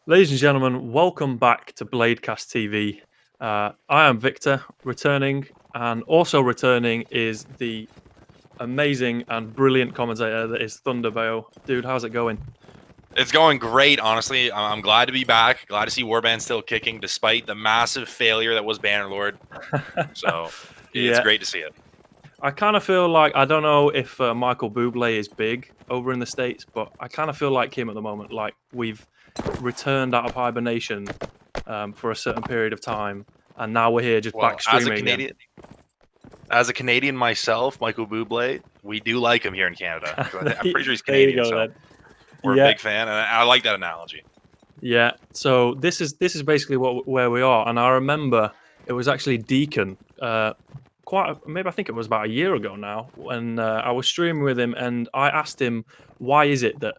Ladies and gentlemen, welcome back to Bladecast TV. I am Victor, returning, and also returning is the amazing and brilliant commentator that is Thunderbeu. Dude, how's it going? It's going great, honestly. I'm glad to be back. Glad to see Warband still kicking despite the massive failure that was Bannerlord. So it's Yeah, great to see it. I kind of feel like I don't know if Michael Bublé is big over in the States, but I kind of feel like him at the moment. Like we've returned out of hibernation for a certain period of time, and now we're here just Well, back streaming again. As a Canadian myself, Michael Bublé, we do like him here in Canada. I'm pretty sure he's There you Canadian, go, so then. we're a Yeah, big fan, and I like that analogy. yeah. So this is basically where we are, and I remember it was actually Deacon, maybe I think it was about a year ago now, when I was streaming with him, and I asked him why is it that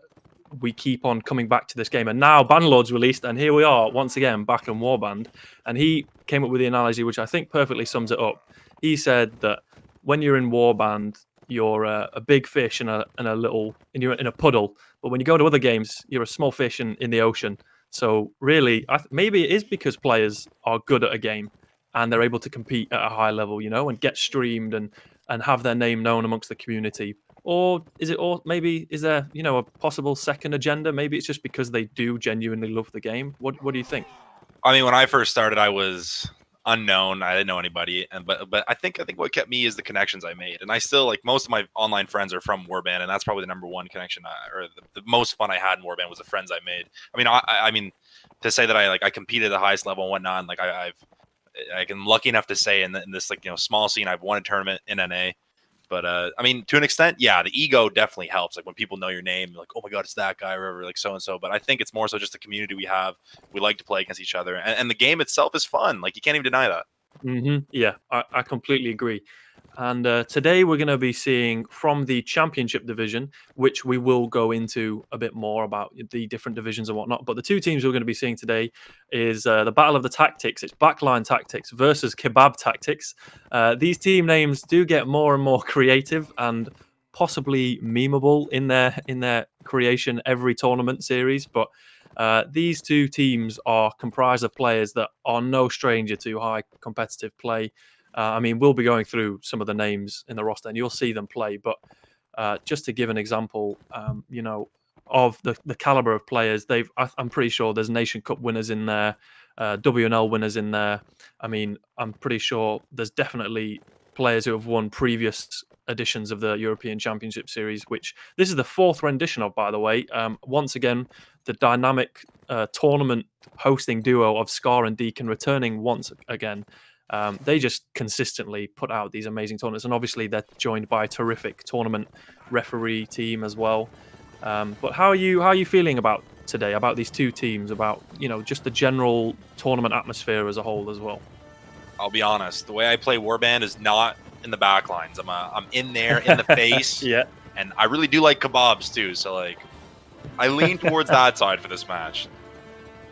we keep on coming back to this game, and now Bannerlord's released, and here we are once again back in Warband, and he came up with the analogy which I think perfectly sums it up. He said that when you're in Warband, you're a big fish you're in a puddle, but when you go to other games, you're a small fish in the ocean. So really, maybe it is because players are good at a game and they're able to compete at a high level, and get streamed and have their name known amongst the community. Or is it, or maybe is there, a possible second agenda? Maybe it's just because they do genuinely love the game. What do you think? I mean, when I first started, I was unknown. I didn't know anybody, and but I think what kept me is the connections I made, and I still like most of my online friends are from Warband, and that's probably the number one connection or the most fun I had in Warband was the friends I made. I mean, I mean, to say that I competed at the highest level and whatnot, and, like I'm lucky enough to say in this small scene I've won a tournament in NA. But I mean, to an extent, yeah, the ego definitely helps. Like when people know your name, like, oh my god, it's that guy, or whatever, like so and so. But I think it's more so just the community we have. We like to play against each other, and the game itself is fun. Like you can't even deny that. Yeah, I completely agree. And today we're going to be seeing from the championship division, which we will go into a bit more about the different divisions and whatnot. But the two teams we're going to be seeing today is the Battle of the Tactics. It's Backline Tactics versus Kebab Tactics. These team names do get more and more creative and possibly memeable in their creation every tournament series. But these two teams are comprised of players that are no stranger to high competitive play. I mean, we'll be going through some of the names in the roster, and you'll see them play. But just to give an example, of the caliber of players, I'm pretty sure there's Nation Cup winners in there, WNL winners in there. I mean, I'm pretty sure there's definitely players who have won previous editions of the European Championship Series, which this is the fourth rendition of, by the way. Once again, the dynamic tournament hosting duo of Scar and Deacon returning once again. They just consistently put out these amazing tournaments, and obviously they're joined by a terrific tournament referee team as well. But how are you feeling about today? About these two teams? About just the general tournament atmosphere as a whole as well? I'll be honest. The way I play Warband is not in the back lines. I'm in there in the face, Yeah. and I really do like kebabs too. So like, I lean towards that side for this match.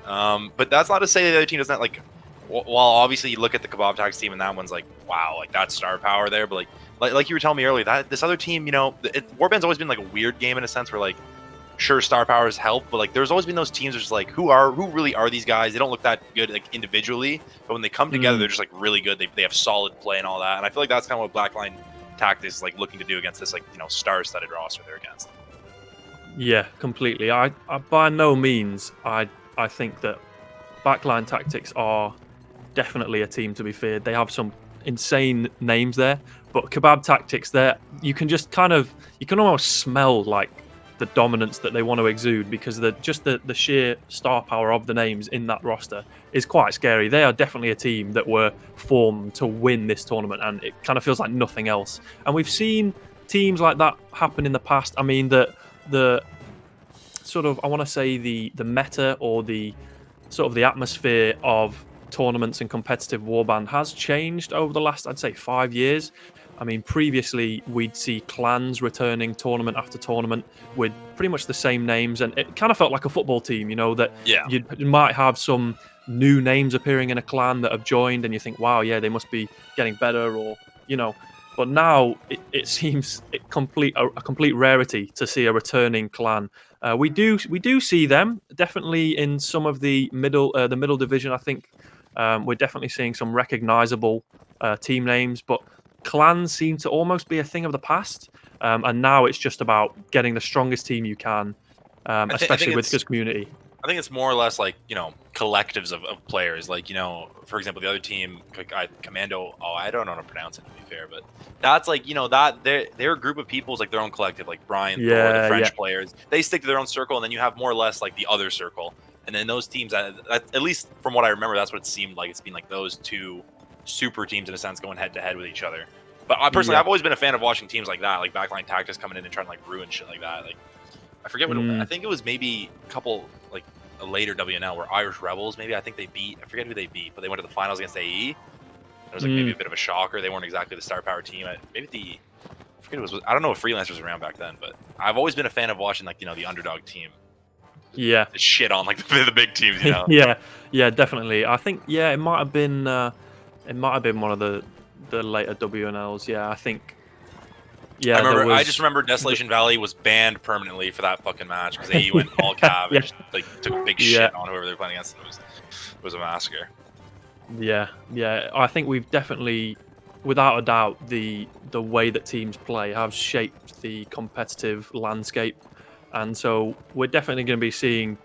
But that's not to say the other team doesn't like. While obviously you look at the Kebab Tactics team and that one's like, wow, like that's star power there. But like you were telling me earlier, that this other team, Warband's always been like a weird game in a sense where like, sure, star powers help, but like there's always been those teams which is like, who really are these guys? They don't look that good like individually, but when they come together, they're just like really good. They have solid play and all that. And I feel like that's kind of what Blackline Tactics is like looking to do against this like star-studded roster they're against. Yeah, completely. I by no means I think that Backline Tactics are definitely a team to be feared. They have some insane names there, but Kebab Tactics, there you can just you can almost smell like the dominance that they want to exude because the sheer star power of the names in that roster is quite scary. They are definitely a team that were formed to win this tournament, and it kind of feels like nothing else. And we've seen teams like that happen in the past. I mean, the sort of, I want to say, the meta or the sort of the atmosphere of tournaments and competitive warband has changed over the last, I'd say, 5 years. I mean, previously we'd see clans returning tournament after tournament with pretty much the same names, and it kind of felt like a football team, that Yeah. you might have some new names appearing in a clan that have joined, and you think, wow, yeah, they must be getting better, or But now it seems a complete rarity to see a returning clan. We do see them definitely in some of the middle division. I think we're definitely seeing some recognizable team names, but clans seem to almost be a thing of the past. And now it's just about getting the strongest team you can, I think especially with it's this community. I think it's more or less like, collectives of players. Like, for example, the other team, Commando. Oh, I don't know how to pronounce it, to be fair, but that's like, that their group of people is like their own collective. Like Brian, Thor, the Yeah, yeah. French players, they stick to their own circle, and then you have more or less like the other circle. And then those teams, at least from what I remember, that's what it seemed like. It's been like those two super teams in a sense going head to head with each other. But I personally, Yeah. I've always been a fan of watching teams like that, like Backline Tactics coming in and trying to like ruin shit like that. Like, I forget what I Mm, think it was, maybe a couple like a later WNL where Irish Rebels, maybe, I think they beat, I forget who they beat, but they went to the finals against AE. It was like maybe mm. a bit of a shocker. They weren't exactly the star power team. Maybe I forget, I don't know if Freelancers was around back then, but I've always been a fan of watching like, the underdog team Yeah. shit on like the big teams. Yeah, yeah, definitely. I think it might have been one of the later WNLs. Yeah, I think yeah there I just was. remember Desolation Valley was banned permanently for that fucking match because AE went all cav Yeah, and just like took a big yeah, shit on whoever they were playing against. It was a massacre. yeah, yeah. I think we've definitely, without a doubt, the way that teams play have shaped the competitive landscape, and so we're definitely going to be seeing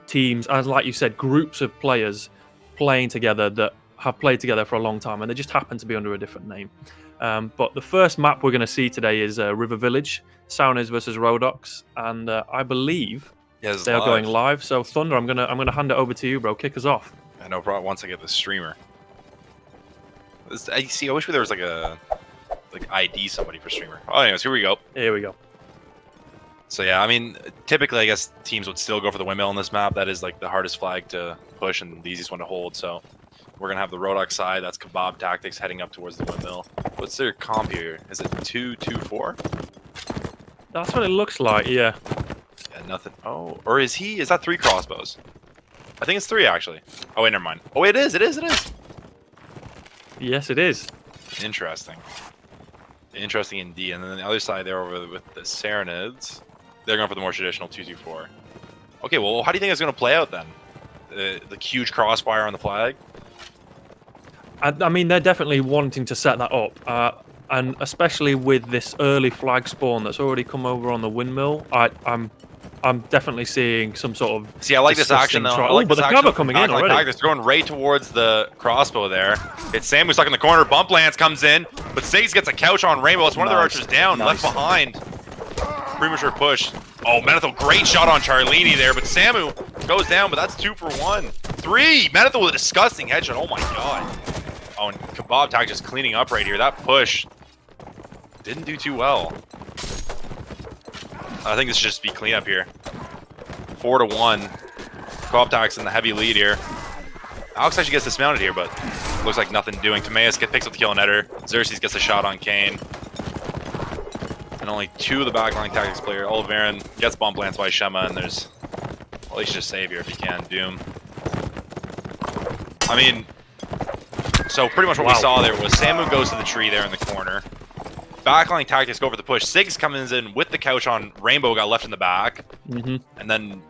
teams, as like you said, groups of players playing together that have played together for a long time, and they just happen to be under a different name. But the first map we're going to see today is River Village, Saunas versus Rodox, and I believe Yeah, this is they are going live. live. So Thunder, I'm gonna hand it over to you, bro. Kick us off. I know, bro. Once I get the streamer, I wish there was like a ID somebody for streamer. Oh, anyways, here we go. Here we go. So yeah, I mean, typically I guess teams would still go for the windmill on this map. That is like the hardest flag to push and the easiest one to hold. So we're gonna have the Rodox side. That's Kebab Tactics heading up towards the windmill. What's their comp here? Is it 2-2-4? That's what it looks like. Yeah. Yeah, nothing. Oh, or is that 3 crossbows? I think it's 3 actually. Oh wait, never mind. Oh wait, it is. It is. Yes, it is. Interesting. Interesting indeed. And then the other side there over with the Serenids, they're going for the more traditional 2-2-4. Okay, well, how do you think it's going to play out then? The huge crossfire on the flag? I mean, they're definitely wanting to set that up, and especially with this early flag spawn that's already come over on the windmill. I'm definitely seeing some sort of. See, I like this action though. I Oh, like but this the action cover coming in already. Tactics. They're going right towards the crossbow there. It's Sam who's stuck in the corner. Bump Lance comes in, but Sigs gets a couch on Rainbow. It's one of their archers down, left behind. Premature push. Oh, Menethil, great shot on Charlini there, but Samu goes down, but that's 2 for 1. 3! Menethil with a disgusting headshot. Oh my god. Oh, and Kebab Tactics just cleaning up right here. That push didn't do too well. I think this should just be cleanup here. 4-1. Kebab Tactics in the heavy lead here. Alex actually gets dismounted here, but looks like nothing doing. Timaeus picks up the kill on Eder. Xerxes gets a shot on Kane. And only 2 of the Backline Tactics player. Oliveran gets bump lanced by Shema, and there's... Well, he should just save here if he can. Doom. I mean... So pretty much what we saw there was Samu goes to the tree there in the corner. Backline Tactics go for the push. Sigs comes in with the couch on Rainbow, got left in the back. And then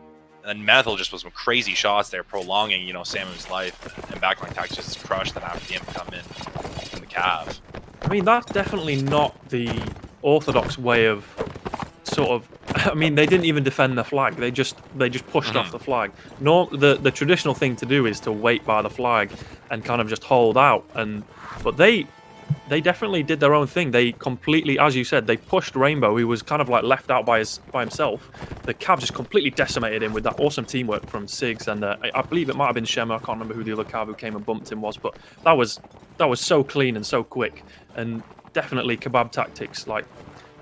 Menethil just was some crazy shots there, prolonging, Samu's life. And Backline Tactics just crushed them after the imp come in the cav. I mean, that's definitely not the orthodox way of sort of. I mean, they didn't even defend the flag. They just pushed off the flag. The traditional thing to do is to wait by the flag and kind of just hold out. But they definitely did their own thing. They completely, as you said, they pushed Rainbow, who was kind of like left out by himself. The Cav just completely decimated him with that awesome teamwork from Sigs, and I believe it might have been Shema. I can't remember who the other Cav who came and bumped him was, but that was so clean and so quick, and definitely Kebab Tactics like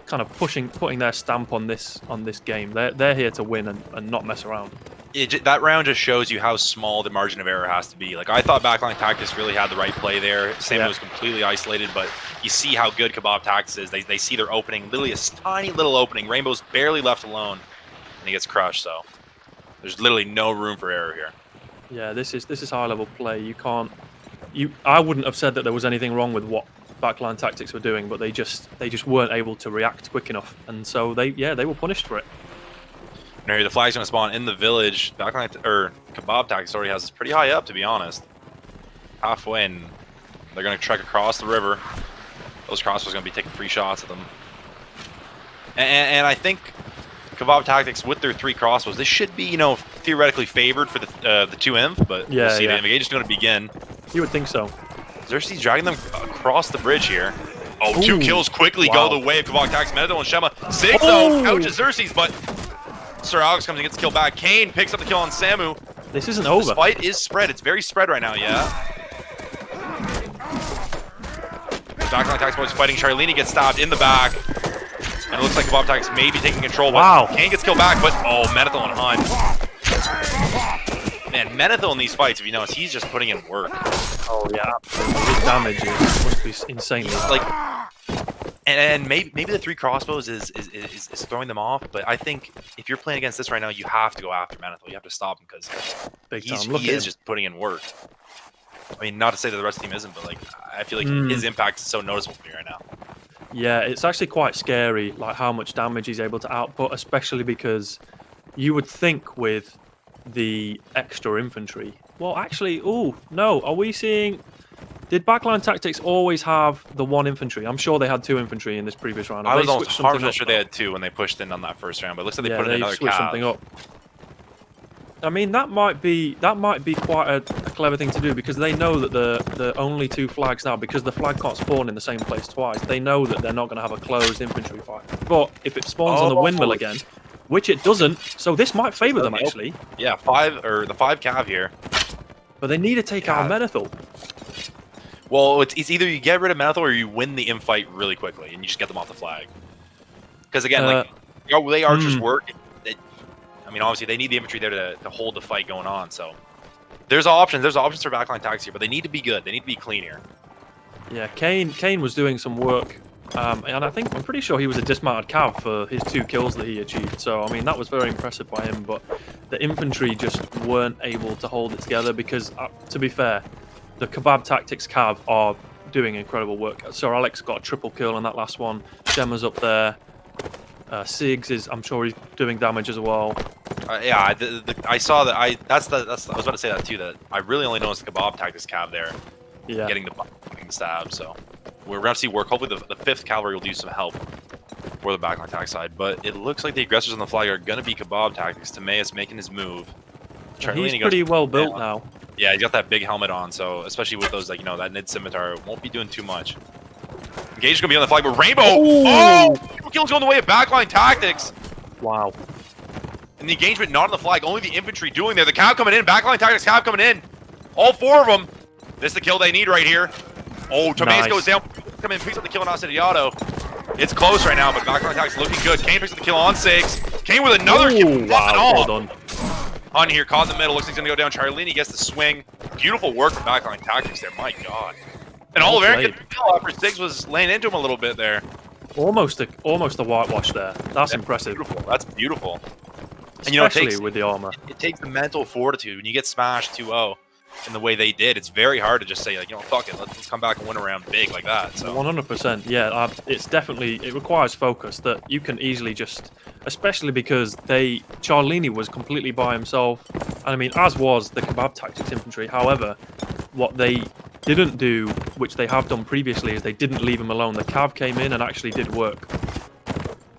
kind of putting their stamp on this game. They're here to win and not mess around. That round just shows you how small the margin of error has to be. Like, I thought Backline Tactics really had the right play there. Sam was completely isolated, but you see how good Kebab Tactics is. They see their opening, literally a tiny little opening. Rainbow's barely left alone, and he gets crushed. So there's literally no room for error here. Yeah, this is high level play. I wouldn't have said that there was anything wrong with what Backline Tactics were doing, but they just weren't able to react quick enough, and so they were punished for it. Now here the flag's gonna spawn in the village. Backline or Kebab Tactics already has us pretty high up, to be honest. Halfway, and they're gonna trek across the river. Those crossbows are gonna be taking free shots at them. And I think Kebab Tactics with their 3 crossbows, they should be, you know, theoretically favored for the 2 inf, but we'll see. The engage is gonna begin. You would think so. Xerxes dragging them across the bridge here. Oh, 2 kills quickly go the way of Kebab Tactics. Meadow and Shema. 6 though, couches Xerxes, but Sir Alex comes and gets the kill back. Kane picks up the kill on Samu. This isn't over. This fight is spread. It's very spread right now, yeah. Backline Tactics boys fighting. Charlene gets stabbed in the back. And it looks like Kebab Tactics may be taking control. Wow. Kane gets killed back, but oh, Menethil and Hunt. Man, Menethil in these fights, if you notice, he's just putting in work. Oh yeah, absolutely. His damage must be insanely like, and maybe the 3 crossbows is throwing them off, but I think if you're playing against this right now, you have to go after Menethil. You have to stop him because he is just putting in work. I mean, not to say that the rest of the team isn't, but like I feel like his impact is so noticeable for me right now. Yeah, it's actually quite scary, like how much damage he's able to output, especially because you would think with the extra infantry. Well, actually, oh no, are we seeing? Did Backline Tactics always have the 1 infantry? I'm sure they had 2 infantry in this previous round. I was almost 100% sure they had 2 when they pushed in on that first round, but it looks like they put in another switched something up. I mean, that might be quite a clever thing to do, because they know that the only 2 flags now, because the flag can't spawn in the same place twice, they know that they're not going to have a closed infantry fight. But if it spawns on the windmill again, which it doesn't, so this might favor them actually. Yeah, 5 or the 5 cav here. But they need to take out Menethil. Well, it's either you get rid of Menethil or you win the infight really quickly and you just get them off the flag. Because again, like the way archers work, I mean, obviously they need the infantry there to hold the fight going on. So there's options. There's options for Backline Tactics here, but they need to be good. They need to be clean here. Yeah, Kane was doing some work, and I'm pretty sure he was a dismounted cav for his 2 kills that he achieved. So I mean, that was very impressive by him. But the infantry just weren't able to hold it together because, to be fair, the Kebab Tactics cav are doing incredible work. Sir Alex got a triple kill on that last one. Shema's up there. Siggs is, I'm sure he's doing damage as well. Yeah, I saw that. I was about to say that too. That I really only noticed the Kebab Tactics cav there, getting the stab. So we're gonna see work. Hopefully, the 5th cavalry will do some help for the Backline Tactics side. But it looks like the aggressors on the flag are gonna be Kebab Tactics. Timaeus making his move. He's pretty well built now. Yeah, he's got that big helmet on, so especially with those, like, you know, that Nid Scimitar, won't be doing too much. Engage is gonna be on the flag, but Rainbow! Oh! Kills going the way of Backline Tactics! Wow. And the engagement not on the flag, only the infantry doing there. The cav coming in, Backline Tactics cav coming in. All 4 of them. This is the kill they need right here. Oh, Timaeus goes down. Come in, picks up the kill on Assediato. It's close right now, but Backline Tactics looking good. Kane picks up the kill on Siggs. Kane with another kill. Wow, well done. On here, caught in the middle. Looks like he's going to go down. Charlene gets the swing. Beautiful work from Backline Tactics there. My God. And Oliver gets the kill after Siggs was laying into him a little bit there. Almost a whitewash there. That's impressive. Beautiful. That's beautiful. Especially, and, you know, it takes, with the armor. It takes the mental fortitude. When you get smashed 2-0 in the way they did, it's very hard to just say, like, you know, fuck it. Let's come back and win around big like that. So 100%. Yeah, it's definitely, it requires focus that you can easily just, especially because Charlene was completely by himself. And I mean, as was the Kebab Tactics infantry. However, what they didn't do, which they have done previously, is they didn't leave him alone. The cav came in and actually did work.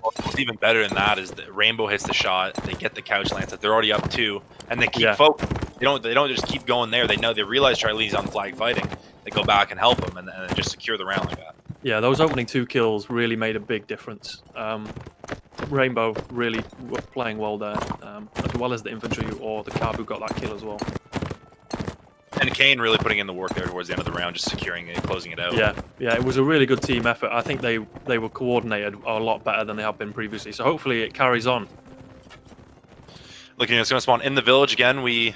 What's even better than that is that Rainbow hits the shot, they get the couch lance, they're already up 2, and they keep focused. They don't just keep going there. They realize Charlene's on flag fighting. They go back and help him, and just secure the round like that. Yeah, those opening 2 kills really made a big difference. Rainbow really playing well there, as well as the infantry or the cav who got that kill as well. And Kane really putting in the work there towards the end of the round, just securing it, closing it out. Yeah, it was a really good team effort. I think they were coordinated a lot better than they have been previously. So hopefully it carries on. Looking, it's going to spawn in the village again. We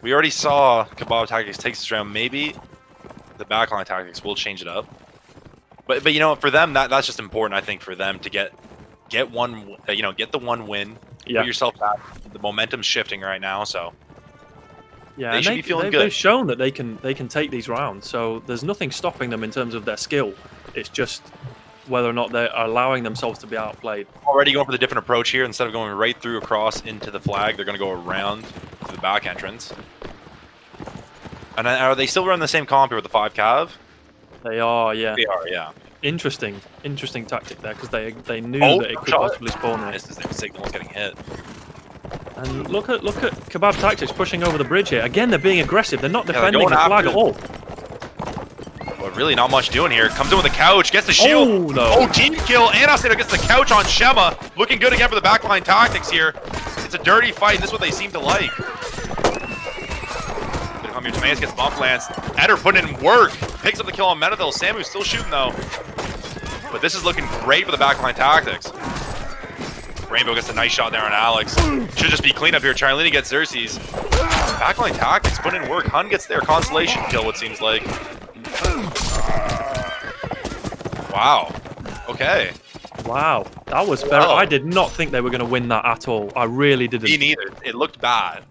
already saw Kebab Tactics takes this round. Maybe the Backline Tactics will change it up. But you know, for them that's just important. I think for them to get one, you know, get the 1 win. Put yourself back. The momentum's shifting right now, so. Yeah, they should be feeling good. They've shown that they can take these rounds, so there's nothing stopping them in terms of their skill. It's just whether or not they're allowing themselves to be outplayed. Already going for the different approach here. Instead of going right through across into the flag, they're going to go around to the back entrance. And then, are they still running the same comp here with the 5 cav? They are, yeah. They are, yeah. Interesting tactic there, because they knew that it could possibly spawn there. This is their signal getting hit. And look at Kebab Tactics pushing over the bridge here. Again, they're being aggressive. They're not defending the flag at all. But really not much doing here. Comes in with the couch, gets the shield. Oh, no. Oh, team kill. Anastasia gets the couch on Shema. Looking good again for the Backline Tactics here. It's a dirty fight. This is what they seem to like. Come here, Timaeus gets bump lance. Eder putting in work. Picks up the kill on Menadil. Samu's still shooting though. But this is looking great for the Backline Tactics. Rainbow gets a nice shot there on Alex. Should just be clean up here. Charlene gets Xerxes. Backline Tactics putting in work. Hun gets their consolation kill, it seems like. Wow. Okay. Wow. That was fair. Oh. I did not think they were going to win that at all. I really didn't. Me neither. It looked bad.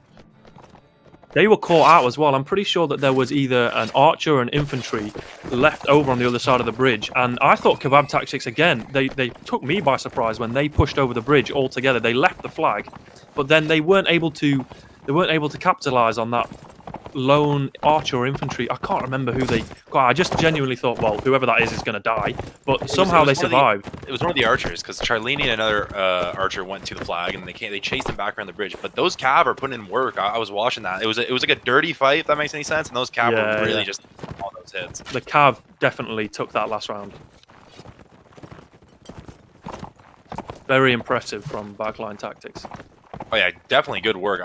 They were caught out as well. I'm pretty sure that there was either an archer or an infantry left over on the other side of the bridge. And I thought Kebab Tactics, again, they took me by surprise when they pushed over the bridge altogether. They left the flag, but then they weren't able to capitalize on that lone archer or infantry. I can't remember who they got. I just genuinely thought, well, whoever that is going to die. But somehow they survived. It was one of the archers, because Charlene and another archer went to the flag, and they chased them back around the bridge. But those cav are putting in work. I was watching that. It was like a dirty fight, if that makes any sense. And those cav were really just all those hits. The cav definitely took that last round. Very impressive from Backline Tactics. Oh yeah, definitely good work.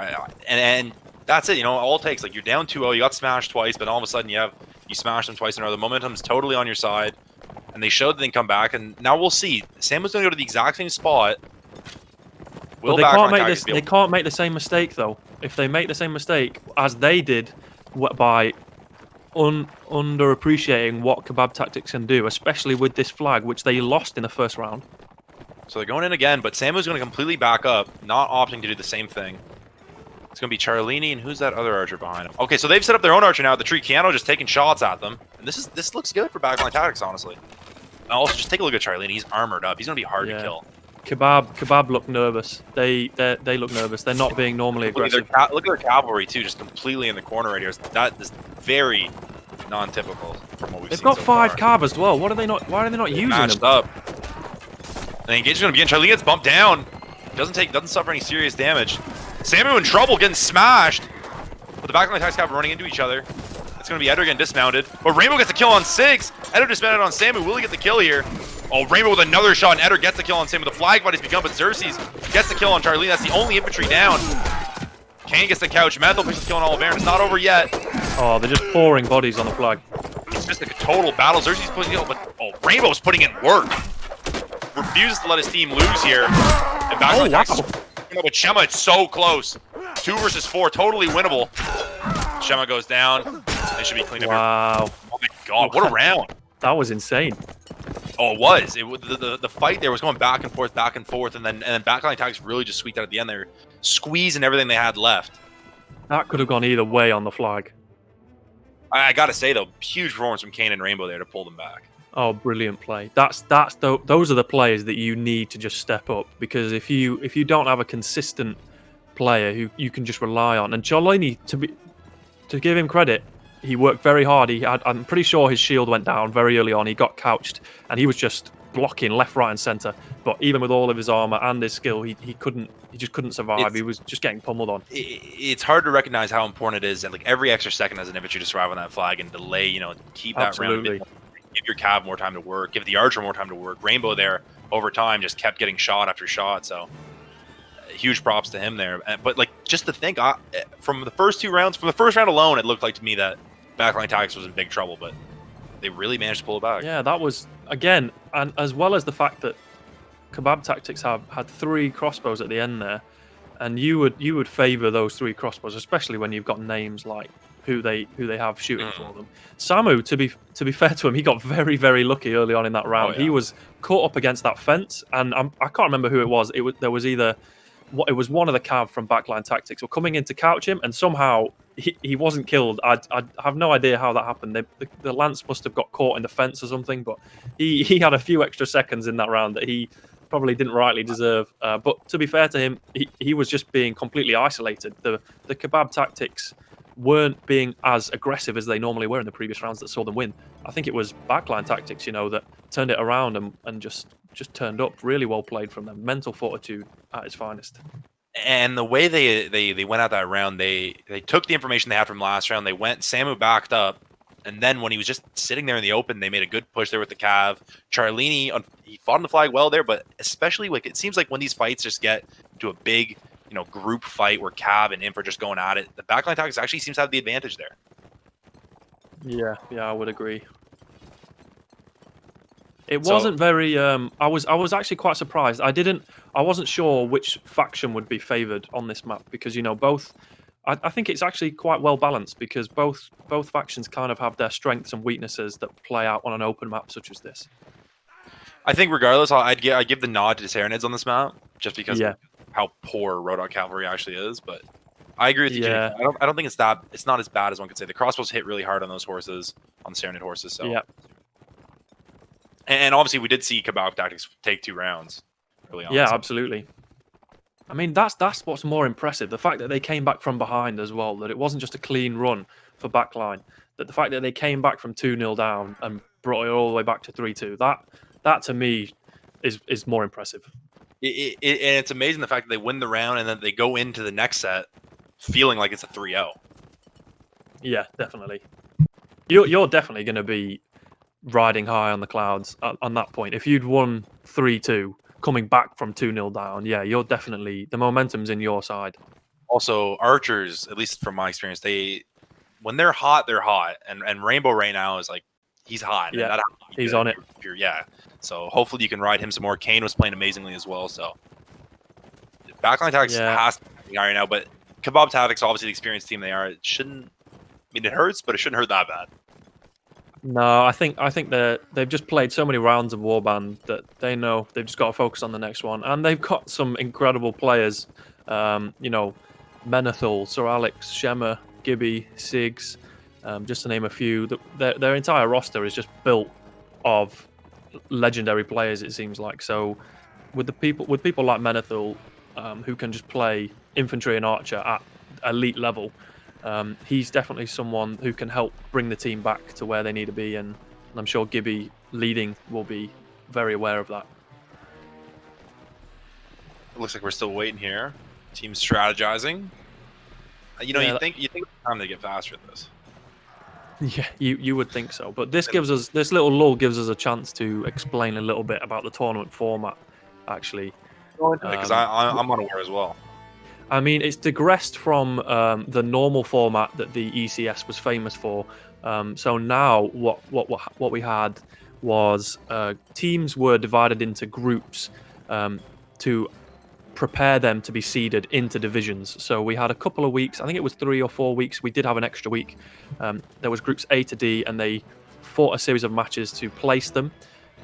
And that's it. You know, all it takes, like, you're down 2-0, you got smashed twice, but all of a sudden you smash them twice in a row. The momentum's totally on your side, and they showed that they can come back. And now we'll see. Sam was going to go to the exact same spot. But they can't make this. They can't make the same mistake though. If they make the same mistake as they did by underappreciating what Kebab Tactics can do, especially with this flag, which they lost in the first round. So they're going in again, but Samu's going to completely back up, not opting to do the same thing. It's going to be Charlene, and who's that other archer behind him? Okay, so they've set up their own archer now. The Tree Keanu just taking shots at them. And this looks good for Backline Tactics, honestly. And also, just take a look at Charlene. He's armored up. He's going to be hard to kill. Kebab look nervous. They look nervous. They're not being normally aggressive. Look at their cavalry, too, just completely in the corner right here. That is very non-typical from what we've seen. They've got so 5 far. cav as well. Why are they not using matched them? Up. And the engage is going to begin. Charlene gets bumped down. Doesn't suffer any serious damage. Samu in trouble, getting smashed. But the Backline Tactics have running into each other. It's going to be Eder getting dismounted. But Rainbow gets the kill on 6. Eder dismounted on Samu. Will he get the kill here? Oh, Rainbow with another shot, and Eder gets the kill on Samu. The flag fight has begun, but Xerxes gets the kill on Charlene. That's the only infantry down. Kane gets the couch. Methil picks the kill on Oliver. It's not over yet. Oh, they're just pouring bodies on the flag. It's just like a total battle. Xerxes putting it, but Rainbow's putting in work. Refuses to let his team lose here. And Backline Tactics. But Shema, it's so close. 2 versus 4, totally winnable. Shema goes down. They should be cleaned up. Wow. Oh my god, what a round. That was insane. Oh, it was. The fight there was going back and forth, and then Backline Tactics really just squeaked out at the end there, squeezing everything they had left. That could have gone either way on the flag. I gotta say though, huge performance from Kane and Rainbow there to pull them back. Oh, brilliant play. Those are the players that you need to just step up, because if you don't have a consistent player who you can just rely on, and Charlene, to give him credit, he worked very hard. I'm pretty sure his shield went down very early on. He got couched, and he was just blocking left, right, and center. But even with all of his armor and his skill, he just couldn't survive. He was just getting pummeled on. It's hard to recognize how important it is, and like every extra second as an infantry to survive on that flag and delay, keep that round a bit more. Give your cav more time to work. Give the archer more time to work. Rainbow there over time just kept getting shot after shot. So huge props to him there. But like just to think, from the first 2 rounds, from the first round alone, it looked like to me that Backline Tactics was in big trouble. But they really managed to pull it back. Yeah, that was again, and as well as the fact that Kebab Tactics had 3 crossbows at the end there, and you would favor those 3 crossbows, especially when you've got names like who they have shooting for them. Samu, to be fair to him, he got very, very lucky early on in that round. He was caught up against that fence, and I can't remember who it was. There was either it was one of the Cav from Backline Tactics were coming in to couch him, and somehow he wasn't killed. I have no idea how that happened. The lance must have got caught in the fence or something, but he had a few extra seconds in that round that he probably didn't rightly deserve. But to be fair to him, he was just being completely isolated. The Kebab Tactics weren't being as aggressive as they normally were in the previous rounds that saw them win. I think it was Backline Tactics, that turned it around and just turned up. Really well played from them. Mental fortitude at its finest. And the way they went out that round, they took the information they had from last round. They went, Samu backed up, and then when he was just sitting there in the open, they made a good push there with the Cav. Charlini, he fought on the flag well there, but especially it seems like when these fights just get to a big group fight where Cav and Inf are just going at it, the Backline Tactics actually seems to have the advantage there. Yeah, I would agree. It wasn't very. I was actually quite surprised. I wasn't sure which faction would be favoured on this map because both. I think it's actually quite well balanced because both factions kind of have their strengths and weaknesses that play out on an open map such as this. I think regardless, I'd give the nod to Tyranids on this map just because of how poor Rodok Cavalry actually is. But I agree with you. Yeah. I don't think it's not as bad as one could say. The crossbows hit really hard on those horses, on the Tyranid horses. So yeah. And obviously, we did see Kebab Tactics take 2 rounds early on. Yeah, absolutely. I mean, that's what's more impressive. The fact that they came back from behind as well, that it wasn't just a clean run for Backline, that the fact that they came back from 2-0 down and brought it all the way back to 3-2, that to me is more impressive. And it's amazing the fact that they win the round and then they go into the next set feeling like it's a 3-0. Yeah, definitely. You're definitely going to be riding high on the clouds on that point. If you'd won 3-2, coming back from 2-0 down, yeah, you're definitely, the momentum's in your side. Also, archers, at least from my experience, when they're hot, and Rainbow right now is like, he's hot. Yeah, he's on it. Yeah, so hopefully you can ride him some more. Kane was playing amazingly as well, so Backline Tactics has to be right now, but Kebab Tactics, obviously the experienced team they are, it hurts, but it shouldn't hurt that bad. No, I think they've just played so many rounds of Warband that they know they've just got to focus on the next one, and they've got some incredible players. Menethil, Sir Alex, Shemmer, Gibby, Sigs, just to name a few. Their entire roster is just built of legendary players. It seems like so. With people like Menethil, who can just play infantry and archer at elite level. He's definitely someone who can help bring the team back to where they need to be, and I'm sure Gibby leading will be very aware of that. It looks like we're still waiting here. Team strategizing. You think it's time to get faster at this. Yeah, you would think so, but this little lull gives us a chance to explain a little bit about the tournament format, actually. Because I'm unaware as well. I mean, it's digressed from the normal format that the ECS was famous for. So now what we had was teams were divided into groups to prepare them to be seeded into divisions. So we had a couple of weeks, I think it was 3 or 4 weeks. We did have an extra week. There was groups A to D, and they fought a series of matches to place them.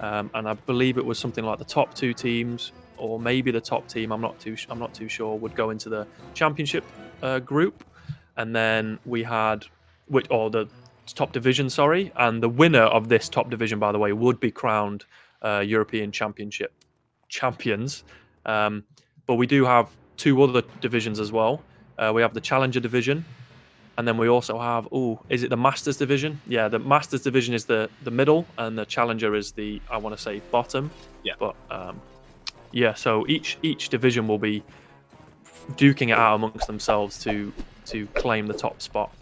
And I believe it was something like the top 2 teams, or maybe the top team, I'm not too sure, would go into the championship group, and then we had the top division, and the winner of this top division, by the way, would be crowned European Championship champions. But we do have 2 other divisions as well. We have the Challenger division, and then we also have is it the Masters division? Yeah, the Masters division is the middle, and the Challenger is the, I want to say, bottom. Yeah, but yeah, so each division will be duking it out amongst themselves to claim the top spot.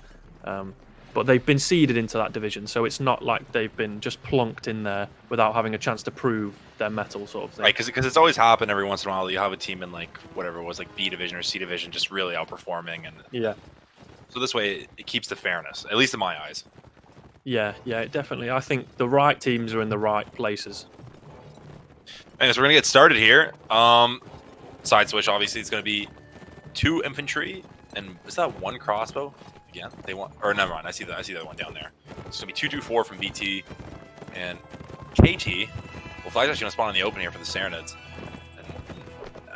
But they've been seeded into that division, so it's not like they've been just plunked in there without having a chance to prove their mettle, sort of thing. Right, because it's always happened every once in a while that you have a team in whatever it was, B division or C division, just really outperforming, and yeah. So this way it keeps the fairness, at least in my eyes. Yeah, definitely. I think the right teams are in the right places. And so we're gonna get started here. Side switch, obviously, it's gonna be 2 infantry, and is that 1 crossbow? Again, they want, or never mind. I see that one down there. It's gonna be 224 from BT, and KT. Well, Flag's actually gonna spawn in the open here for the Saranids.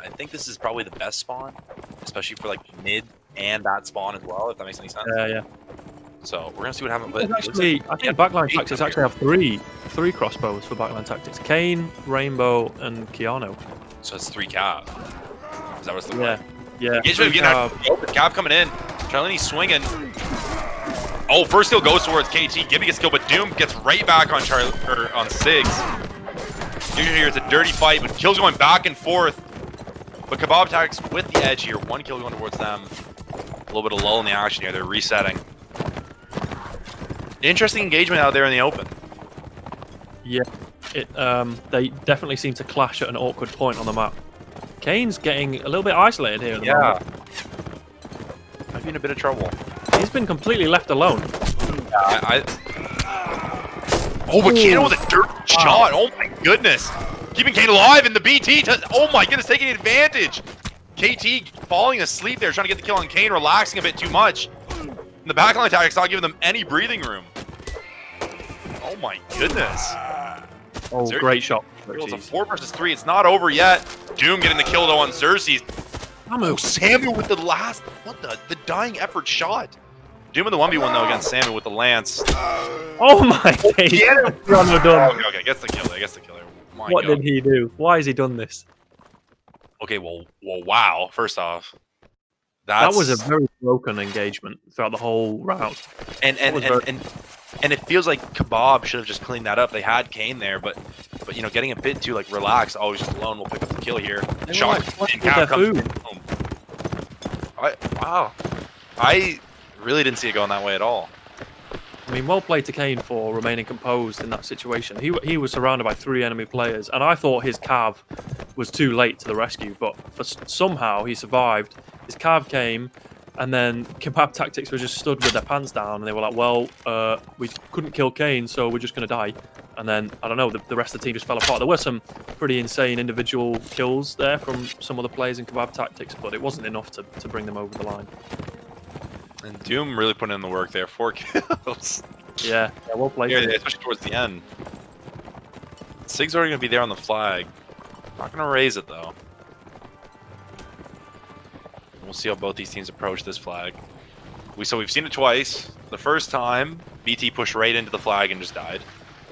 And I think this is probably the best spawn, especially for like mid and that spawn as well, if that makes any sense. Yeah. So we're gonna see what happens. But Actually, I think Backline Tactics actually have three crossbows for Backline Tactics: Kane, Rainbow, and Keanu. So it's 3 Cav. Is that what's the Yeah. Engagement Cav coming in. Charlini swinging. Oh, first kill goes towards KT. Gibby gets killed, but Doom gets right back on on Sigs. Here it's a dirty fight, but kills going back and forth. But Kebab Tactics with the edge here. 1 kill going towards them. A little bit of lull in the action here. They're resetting. Interesting engagement out there in the open. Yeah, they definitely seem to clash at an awkward point on the map. Kane's getting a little bit isolated here at the moment. Might be in a bit of trouble. He's been completely left alone. Oh, but Kane with a dirt shot. Oh my goodness. Keeping Kane alive, and the BT, oh my goodness, taking advantage. KT falling asleep there, trying to get the kill on Kane, relaxing a bit too much. And the backline tactics not giving them any breathing room. Oh my goodness. Oh, great shot. It's a 4 versus 3. It's not over yet. Doom getting the kill though on Xerxes. Oh, Samu with the last, the dying effort shot. Doom in the 1v1 though against Samu with the lance. Oh my days. Okay, gets the kill there, What did he do? Why has he done this? Okay, well, wow. First off, that was a very broken engagement throughout the whole round. And it feels like Kebab should have just cleaned that up. They had Kane there, but you know, getting a bit too like relaxed. Oh, he's just alone. We'll pick up the kill here. Shot and Cap comes in. Wow, I really didn't see it going that way at all. I mean, well played to Kane for remaining composed in that situation. He was surrounded by 3 enemy players, and I thought his cav was too late to the rescue, but somehow he survived. His cav came, and then Kebab Tactics were just stood with their pants down, and they were like, well, we couldn't kill Kane, so we're just going to die. And then, I don't know, the rest of the team just fell apart. There were some pretty insane individual kills there from some of the players in Kebab Tactics, but it wasn't enough to bring them over the line. And Doom really putting in the work there. 4 kills. Yeah, well played. Yeah, especially towards the end. Sig's already going to be there on the flag. Not going to raise it, though. We'll see how both these teams approach this flag. So we've seen it twice. The first time, BT pushed right into the flag and just died.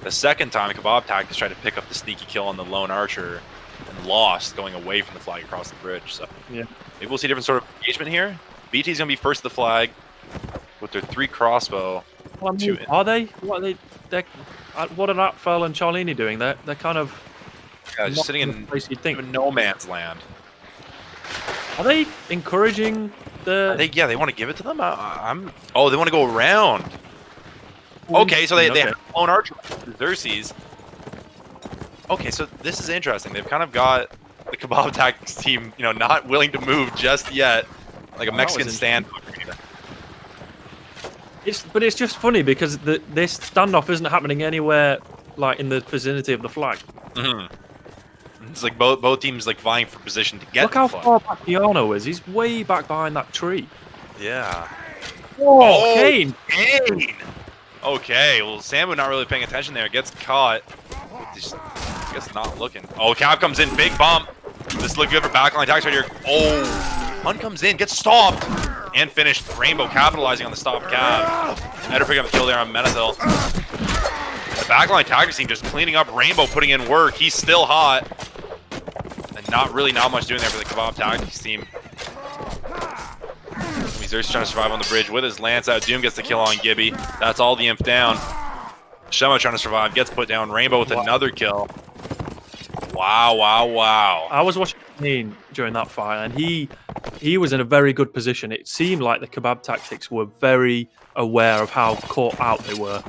The second time, Kebab Tactics tried to pick up the sneaky kill on the lone archer and lost going away from the flag across the bridge. So yeah, maybe we'll see a different sort of engagement here. BT's going to be first to the flag with their 3 crossbow. Well, I mean, are they? What are Atfel and Charlini doing? They're kind of just sitting in place you'd think. no man's land. Are they encouraging the? They want to give it to them. Oh, they want to go around. Okay, so they have lone archer, Xerxes. Okay, so this is interesting. They've kind of got the Kebab Tactics team, you know, not willing to move just yet, like a Mexican stand. But it's just funny because this standoff isn't happening anywhere like in the vicinity of the flag. It's like both teams like vying for position to get. Look how far back Keanu is. He's way back behind that tree. Yeah. Oh, Kane! Okay, well, Samu not really paying attention there. Gets caught. I guess not looking. Oh, Cav comes in, big bump. This look good for backline tactics right here. Oh, Hun comes in, gets stopped, and finished. Rainbow capitalizing on the stop Cav. Eder picking up a kill there on Menethil. The backline tactics team just cleaning up. Rainbow putting in work. He's still hot. And not much doing there for the Kebab Tactics team. Xerxes trying to survive on the bridge with his lance out. Doom gets the kill on Gibby. That's all the imp down. Shemo trying to survive, gets put down. Rainbow with another kill. Wow. I was watching Kane during that fight, and he was in a very good position. It seemed like the Kebab Tactics were very aware of how caught out they were.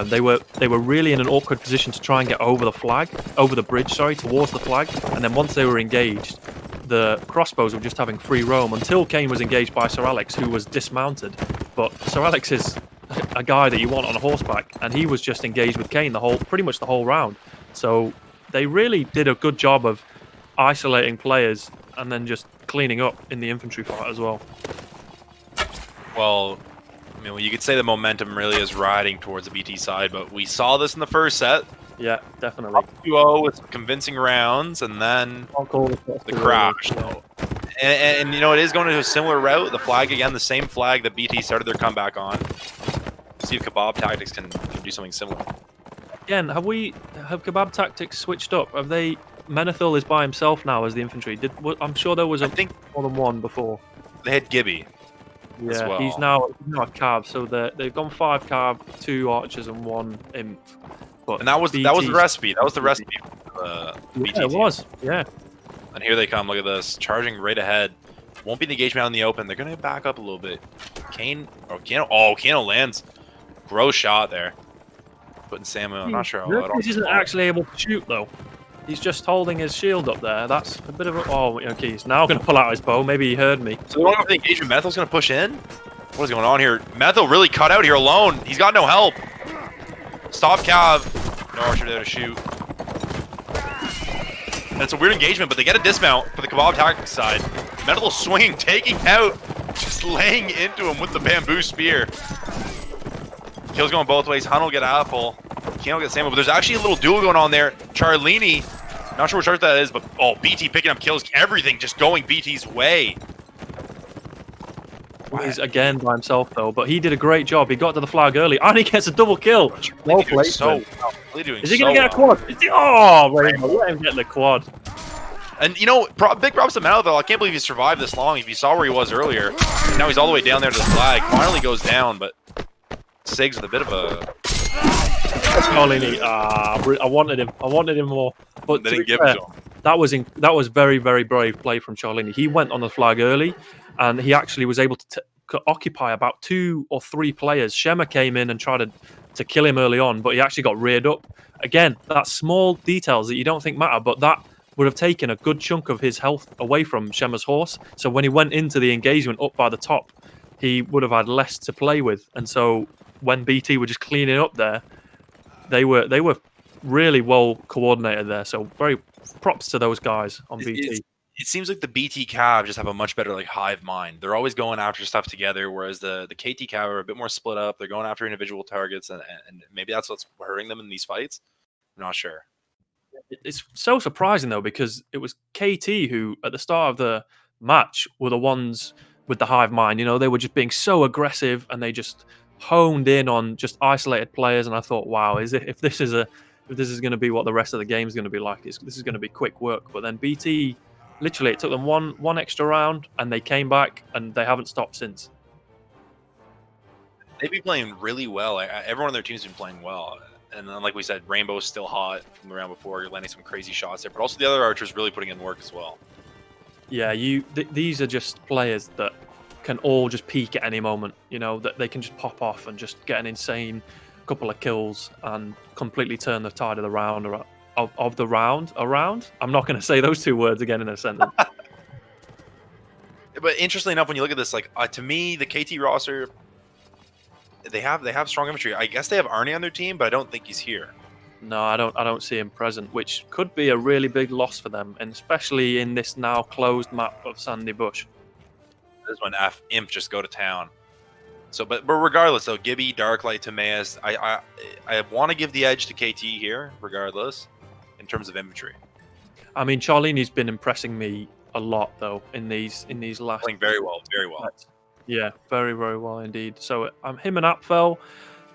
They were really in an awkward position to try and get over the bridge, towards the flag. And then once they were engaged, the crossbows were just having free roam until Kane was engaged by Sir Alex, who was dismounted. But Sir Alex is a guy that you want on a horseback, and he was just engaged with Kane pretty much the whole round. So they really did a good job of isolating players and then just cleaning up in the infantry fight as well. Well, I mean, you could say the momentum really is riding towards the BT side, but we saw this in the first set. Yeah, definitely. 2-0 with some convincing rounds, and then Can't call the shots the too crash. early. Yeah. And you know, it is going to a similar route. The flag again, the same flag that BT started their comeback on. See if Kebab Tactics can do something similar. Again, have Kebab Tactics switched up? Have they? Menethil is by himself now as the infantry. I'm sure there was I think more than one before. they had Gibby as Yeah, well. he's now a cab. So they've gone 5 cab, 2 archers, and 1 imp. But And that was the recipe. That was the recipe for the BT it team. was. Yeah. And here they come. Look at this, charging right ahead. Won't be an engagement out in the open. They're gonna back up a little bit. Kano lands. Gross shot there. Putting Samu. I'm not sure how that all. He isn't actually able to shoot though. He's just holding his shield up there. That's a bit of a... Oh, okay. He's now going to pull out his bow. Maybe he heard me. So they don't have the engagement. Methil's going to push in? What is going on here? Methil really cut out here alone. He's got no help. Stop Cav. No archer there to shoot. And it's a weird engagement, but they get a dismount for the Kebab Tactics side. Methil swinging, taking out, just laying into him with the bamboo spear. Kills going both ways. Hun will get apple. Can't get Samuel, but there's actually a little duel going on there. Charlini, not sure which chart that is, but BT picking up kills. Everything just going BT's way. He's again by himself though, but he did a great job. He got to the flag early, and he gets a double kill. Well played. Is he going to get a quad? Oh, Rainbow, let him get the quad. And you know, big props to Methil. I can't believe he survived this long. If you saw where he was earlier, now he's all the way down there to the flag. Finally goes down, but Sigs with a bit of a... I wanted him more. But they didn't give it to him. That was very, very brave play from Charlini. He went on the flag early, and he actually was able to occupy about 2 or 3 players. Shema came in and tried to kill him early on, but he actually got reared up. Again, that's small details that you don't think matter, but that would have taken a good chunk of his health away from Shema's horse. So when he went into the engagement up by the top, he would have had less to play with. And so when BT were just cleaning up there, they were really well coordinated there. So very props to those guys on BT. It seems like the BT Cav just have a much better hive mind. They're always going after stuff together, whereas the KT Cav are a bit more split up. They're going after individual targets, and maybe that's what's hurting them in these fights. I'm not sure. It's so surprising though, because it was KT who at the start of the match were the ones with the hive mind. You know, they were just being so aggressive, and they just honed in on just isolated players. And I thought, wow, if this is going to be what the rest of the game is going to be like, this is going to be quick work. But then BT, literally, it took them one extra round, and they came back, and they haven't stopped since. They've been playing really well. Everyone on their team's been playing well. And then, like we said, Rainbow's still hot from the round before. You're landing some crazy shots there, but also the other archers really putting in work as well. Yeah, these are just players that can all just peak at any moment. You know, that they can just pop off and just get an insane couple of kills and completely turn the tide of the round of the round around. I'm not going to say those 2 words again in a sentence. But interestingly enough, when you look at this, to me, the KT roster, they have strong infantry. I guess they have Arnie on their team, but I don't think he's here. No, I don't see him present, which could be a really big loss for them, and especially in this now closed map of Sandy Bush. This is when Imp just go to town. So, but regardless, though, Gibby, Darklight, Timaeus, I want to give the edge to KT here, regardless, in terms of infantry. I mean, Charlini's been impressing me a lot, though, in these last... Playing very well, very well. Yeah, very, very well indeed. So him and Apfel,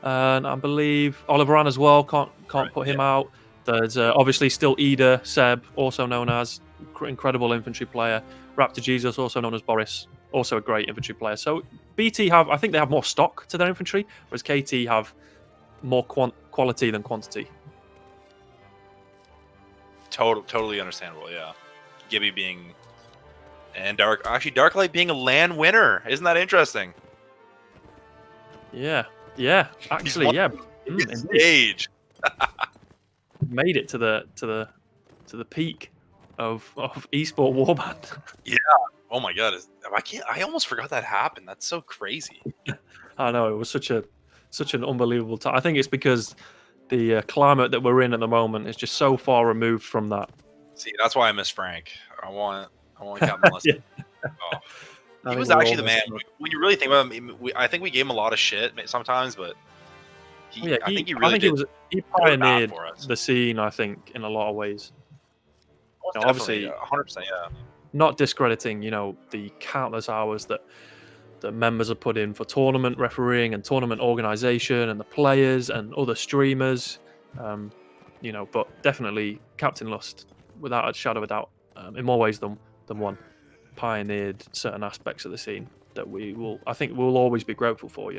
and I believe Oliveran as well. Can't put him out. There's obviously still Ida, Seb, also known as incredible infantry player. Raptor Jesus, also known as Boris, also a great infantry player. So BT I think they have more stock to their infantry, whereas KT have more quality than quantity. Totally understandable, yeah. Gibby being... And Darklight being a LAN winner. Isn't that interesting? Yeah. Actually, yeah. Stage. Made it to the peak of esport warband. Yeah. Oh my god. I almost forgot that happened. That's so crazy. I know, it was such an unbelievable time. I think it's because the climate that we're in at the moment is just so far removed from that. See, that's why I miss Frank. I want Captain Leslie. Yeah. He was actually the man. When you really think about him, I think we gave him a lot of shit sometimes, but Oh, yeah, I think he I really think did he go to bat pioneered for us. the scene, I think, in a lot of ways. Most definitely, Obviously, 100%. Yeah. not discrediting, the countless hours that members have put in for tournament refereeing and tournament organization and the players and other streamers. Um, but definitely Captain Lust, without a shadow of a doubt, in more ways than one, pioneered certain aspects of the scene that I think we'll always be grateful for.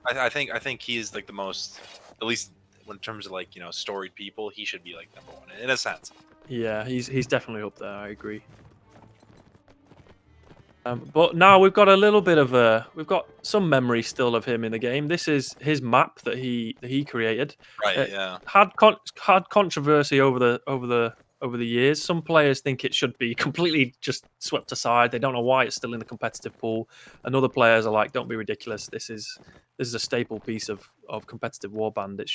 I think he is like the most, at least in terms of like storied people, he should be like number one in a sense. Yeah, he's definitely up there. I agree. But now we've got some memory still of him in the game. This is his map that he created. Right. It Yeah. had controversy over the years. Some players think it should be completely just swept aside. They don't know why it's still in the competitive pool, and other players are like, "Don't be ridiculous. This is a staple piece of competitive warband. It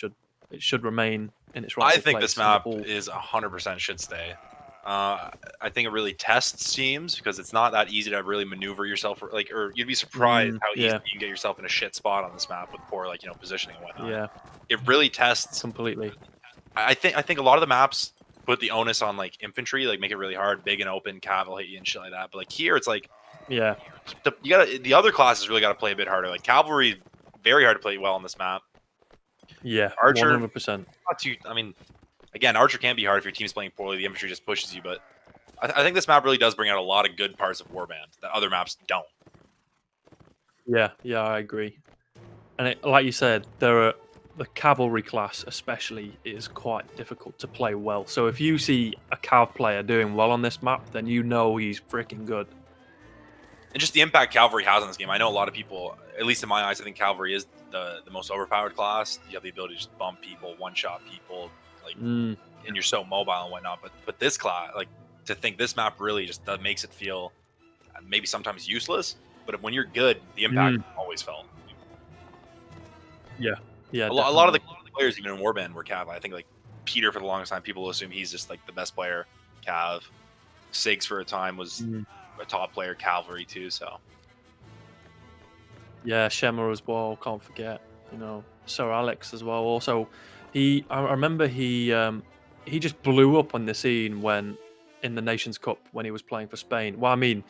should remain in its I rightful think this place in the map pool." is 100% should stay. I think it really tests teams because it's not that easy to really maneuver yourself, or you'd be surprised how easy Yeah, you can get yourself in a shit spot on this map with poor positioning and whatnot. yeah, It really tests. completely. I think a lot of the maps put the onus on like infantry, like make it really hard, big and open, cavalry and shit like that. But like here, it's like Yeah, the other classes really got to play a bit harder. Like cavalry, very hard to play well on this map. yeah, Archer, 100%. not too. I mean, again, Archer can be hard if your team's playing poorly. The infantry just pushes you, but I think this map really does bring out a lot of good parts of Warband that other maps don't. Yeah, yeah, I agree. And like you said, the cavalry class especially is quite difficult to play well. So if you see a cav player doing well on this map, then you know he's freaking good. And just the impact cavalry has on this game. I know a lot of people, at least in my eyes, I think cavalry is the most overpowered class. You have the ability to just bump people, one shot people, like, Mm, and you're so mobile and whatnot. But this class, like, to think this map really just makes it feel maybe sometimes useless. But when you're good, the impact mm, is always felt. yeah, yeah, A lot of the definitely. players, even in Warband, were cav. I think like Peter for the longest time, people assume he's just like the best player, cav. Sigs for a time was Mm. a top player, cavalry too. So Yeah, Shemmer as well. Can't forget. Sir Alex as well. Also, I remember he just blew up on the scene when in the Nations Cup when he was playing for Spain. Well, I mean,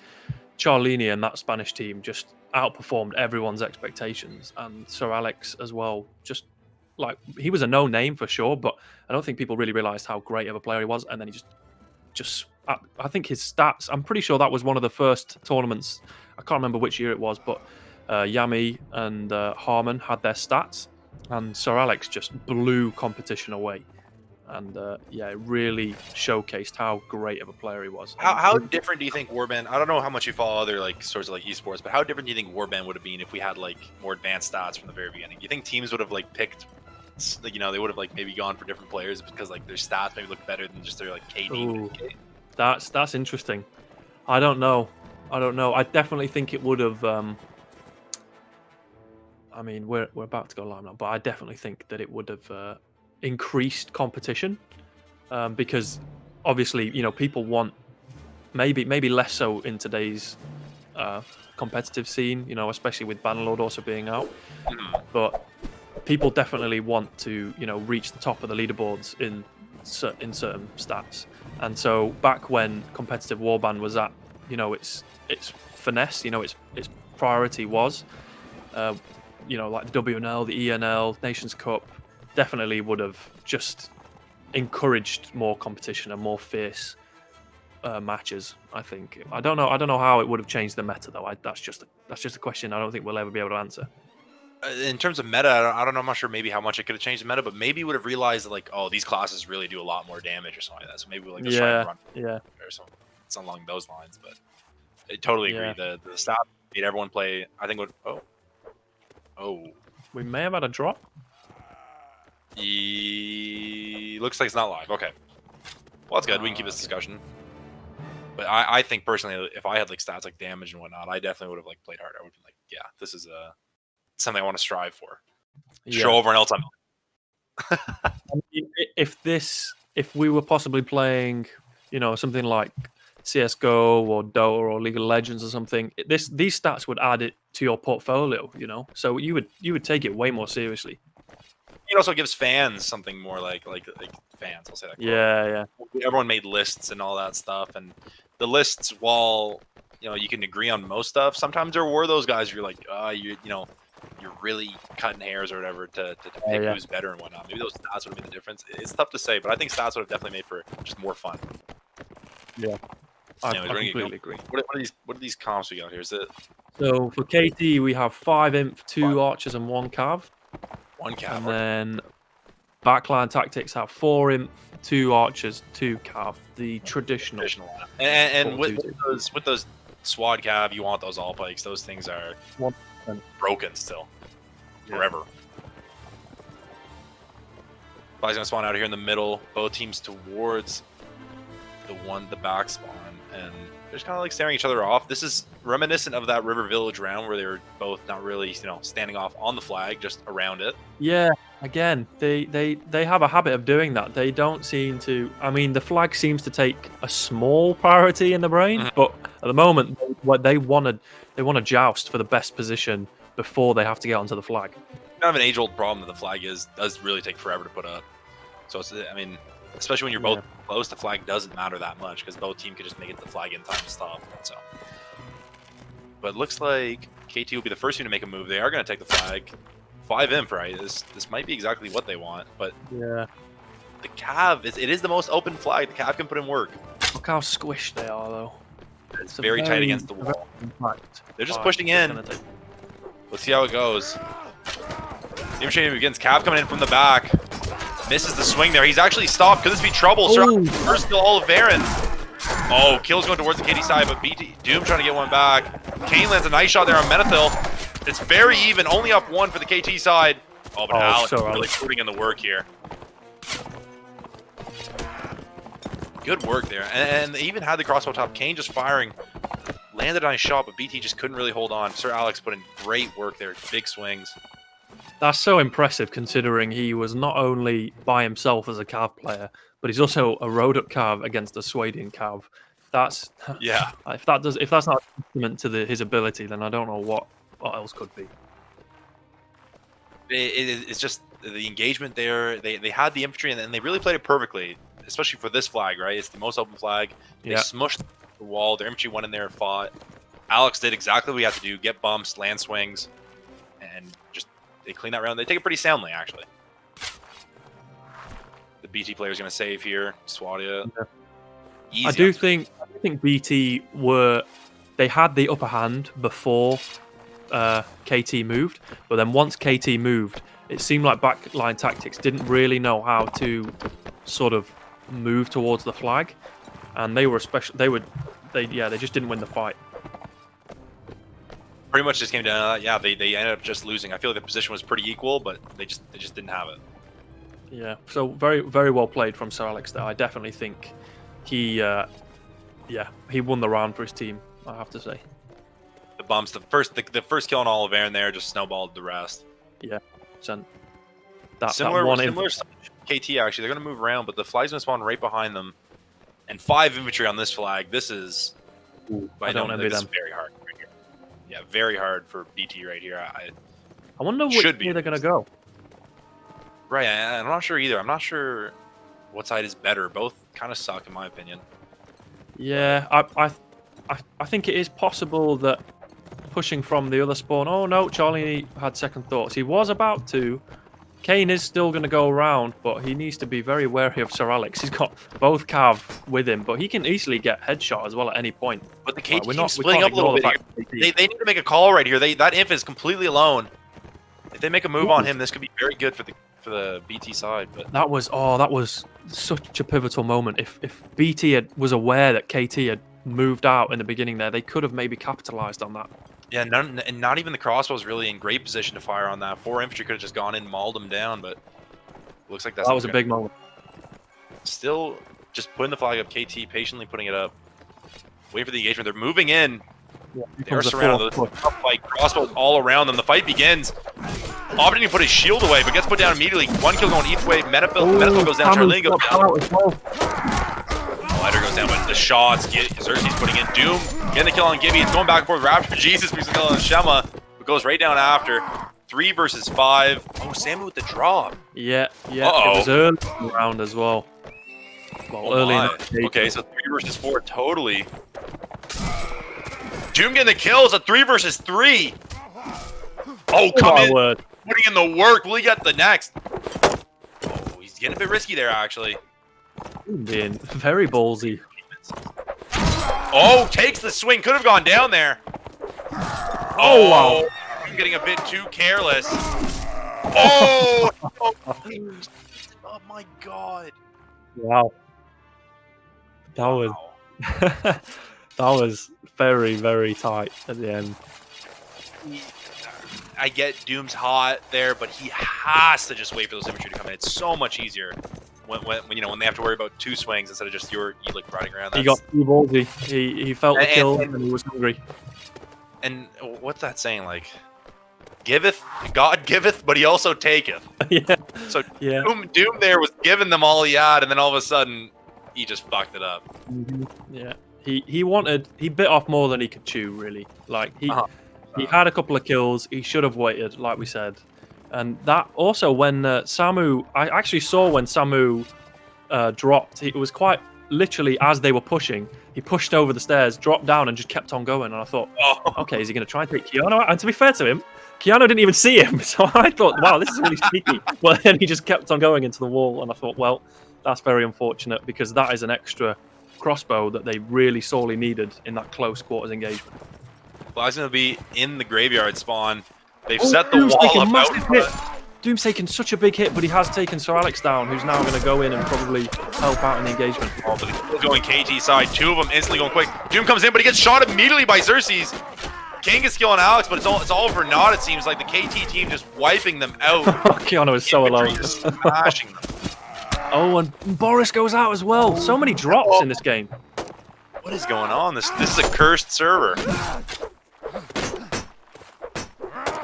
Charlini and that Spanish team just outperformed everyone's expectations, and Sir Alex as well. Just like he was a no name for sure, but I don't think people really realized how great of a player he was. And then he just I think his stats. I'm pretty sure that was one of the first tournaments. I can't remember which year it was, but Yami and Harmon had their stats, and Sir Alex just blew competition away. And yeah, it really showcased how great of a player he was. And how different do you think Warband? I don't know how much you follow other like sorts of like esports, but how different do you think Warband would have been if we had like more advanced stats from the very beginning? Do you think teams would have like picked, like they would have like maybe gone for different players because like their stats maybe look better than just their like KD? ooh, that's interesting. I don't know. I definitely think it would have. I mean, we're about to go live now, but I definitely think that it would have increased competition because obviously, people want maybe less so in today's uh, competitive scene, especially with Bannerlord also being out. But people definitely want to, reach the top of the leaderboards in certain stats. And so back when competitive warband was at, its finesse, its priority was, uh, like the WNL, the ENL, Nations Cup, definitely would have just encouraged more competition and more fierce matches. I think. I don't know. I don't know how it would have changed the meta though. That's just a question I don't think we'll ever be able to answer. In terms of meta, I don't know. I'm not sure maybe how much it could have changed the meta, but maybe would have realized that like, oh, these classes really do a lot more damage or something like that. So maybe like let's try and Yeah, run yeah, or something. It's along those lines. But I totally agree. yeah. The stop made everyone play. I think what oh We may have had a drop. looks like it's not live. Okay, well that's good. We can keep this discussion. But I think personally, if I had like stats like damage and whatnot, I definitely would have like played harder. I would be like, yeah, this is something I want to strive for. Show Yeah. everyone else I'm. I mean, if we were possibly playing, something like CS:GO or Dota or League of Legends or something, these stats would add it to your portfolio. So you would take it way more seriously. it also gives fans something more like fans. I'll say that. Yeah. Everyone made lists and all that stuff, and the lists, while you can agree on most stuff, sometimes there were those guys you're like, you're really cutting hairs or whatever to pick who's better and whatnot. Maybe those stats would have made the difference. It's tough to say, but I think stats would have definitely made for just more fun. Yeah, I completely agree. What are these comps we got here? Is it so for KT we have 5 imp, 2 archers, and 1 cav. 1 cav, and then Backline Tactics have 4 imp, 2 archers, 2 cav. The traditional. And with those SWAT cav, you want those all pikes. Those things are 100%. broken still, forever. Flag's gonna spawn out here in the middle. Both teams towards the back spawn, and they're just kind of like staring each other off. This is reminiscent of that River Village round where they were both not really, standing off on the flag, just around it. Yeah, again, they have a habit of doing that. They don't seem to. I mean, the flag seems to take a small priority in the brain, but at the moment, what they want to joust for the best position before they have to get onto the flag. Kind of an age-old problem that the flag does really take forever to put up. So it's, I mean, especially when you're both close, the flag doesn't matter that much because both teams can just make it to the flag in time to stop. So, but it looks like KT will be the first team to make a move. They are going to take the flag. 5 imp, right? This might be exactly what they want, but yeah, the cav it is the most open flag. The cav can put in work. Look how squished they are, though. It's very tight against the wall. They're just pushing in. Let's see how it goes. The infantry begins. Cav coming in from the back. Misses the swing there. He's actually stopped. Could this be trouble? First kill, all of Varen. Oh, kill's going towards the KT side, but BT Doom trying to get one back. Kane lands a nice shot there on Menethil. It's very even, only up 1 for the KT side. Oh, but Alex really putting in the work here. Good work there. And they even had the crossbow top. Kane just firing. Landed a nice shot, but BT just couldn't really hold on. Sir Alex put in great work there. Big swings. That's so impressive considering he was not only by himself as a cav player, but he's also a road up cav against a Swadian cav. That's If that's not a testament to his ability, then I don't know what else could be. It's just the engagement there. They had the infantry, and they really played it perfectly, especially for this flag, right? It's the most open flag. They smushed the wall. Their infantry went in there and fought. Alex did exactly what he had to do: get bumps, land swings, and just they clean that round. They take it pretty soundly, actually. The BT player is going to save here. Swadia. Yeah. I do think BT they had the upper hand before KT moved, but then once KT moved, it seemed like Backline Tactics didn't really know how to sort of move towards the flag, and they just didn't win the fight. Pretty much just came down to that. They ended up just losing. I feel like the position was pretty equal, but they just didn't have it. Yeah, so very, very well played from Sir Alex there. I definitely think he won the round for his team, I have to say. The bumps, the first kill on Oliver in there just snowballed the rest. Yeah, similar KT actually. They're going to move around, but the flag's going to spawn right behind them. And 5 infantry on this flag. This is I don't envy them. Very hard right here. Yeah, very hard for BT right here. I wonder which way they're going to go. Right, I'm not sure either. I'm not sure what side is better. Both kind of suck, in my opinion. Yeah, I think it is possible that pushing from the other spawn. Oh no, Charlie had second thoughts. He was about to. Kane is still going to go around, but he needs to be very wary of Sir Alex. He's got both cav with him, but he can easily get headshot as well at any point. But the KT team's splitting up a little bit here. They need to make a call right here. That inf is completely alone. If they make a move on him, this could be very good for the BT side. But that was such a pivotal moment. If BT was aware that KT had moved out in the beginning there, they could have maybe capitalized on that. Yeah, and not even the crossbow was really in great position to fire on that. 4 infantry could have just gone in and mauled them down, but looks like that was a big moment. Still just putting the flag up, KT patiently putting it up. Wait for the engagement. They're moving in. Yeah, they're surrounded. Like crossbows all around them. The fight begins. Opting to put his shield away, but gets put down immediately. 1 kill going each way. Menethil goes down. Charlene goes down. Lighter goes down, but the shots. Xerxes putting in Doom. Getting the kill on Gibby. It's going back and forth. Raptor, Jesus, picks the kill on Shema. But goes right down after. 3 versus 5. Oh, Samu with the drop. Yeah. Uh-oh. It was early in the round as well. Well, early in the Okay, so 3 versus 4, totally. Doom getting the kills, a 3 versus 3. Oh, come in. Word. Putting in the work. Will he get the next? Oh, he's getting a bit risky there, actually. Being very ballsy. Oh, takes the swing. Could have gone down there. Oh, wow. I'm getting a bit too careless. Oh! Oh, my God. Wow. That was that was very, very tight at the end. I get Doom's hot there, but he has to just wait for those infantry to come in. It's so much easier when you know when they have to worry about 2 swings instead of just you like riding around. He got too ballsy. He felt the kill and he was hungry. And what's that saying? Like, giveth, God giveth, but he also taketh. Yeah. So yeah. Doom there was giving them all he had, and then all of a sudden he just fucked it up. Yeah. He bit off more than he could chew, really. Like he had a couple of kills. He should have waited, like we said. And that also when Samu, I actually saw when Samu dropped. It was quite literally as they were pushing. He pushed over the stairs, dropped down, and just kept on going. And I thought, okay, is he going to try and take Keanu? And to be fair to him, Keanu didn't even see him. So I thought, wow, this is really sneaky. But then he just kept on going into the wall. And I thought, well, that's very unfortunate because that is an extra crossbow that they really sorely needed in that close quarters engagement. Well, he's going to be in the graveyard spawn. They've set the wall up out front. Doom's taken such a big hit, but he has taken Sir Alex down, who's now going to go in and probably help out in the engagement. Oh, but he's still going KT side. 2 of them instantly going quick. Doom comes in, but he gets shot immediately by Xerxes. King is killing Alex, but it's all for naught, it seems like. The KT team just wiping them out. Keanu is so alone. Just smashing them. Oh, and Boris goes out as well. So many drops in this game. What is going on? This is a cursed server.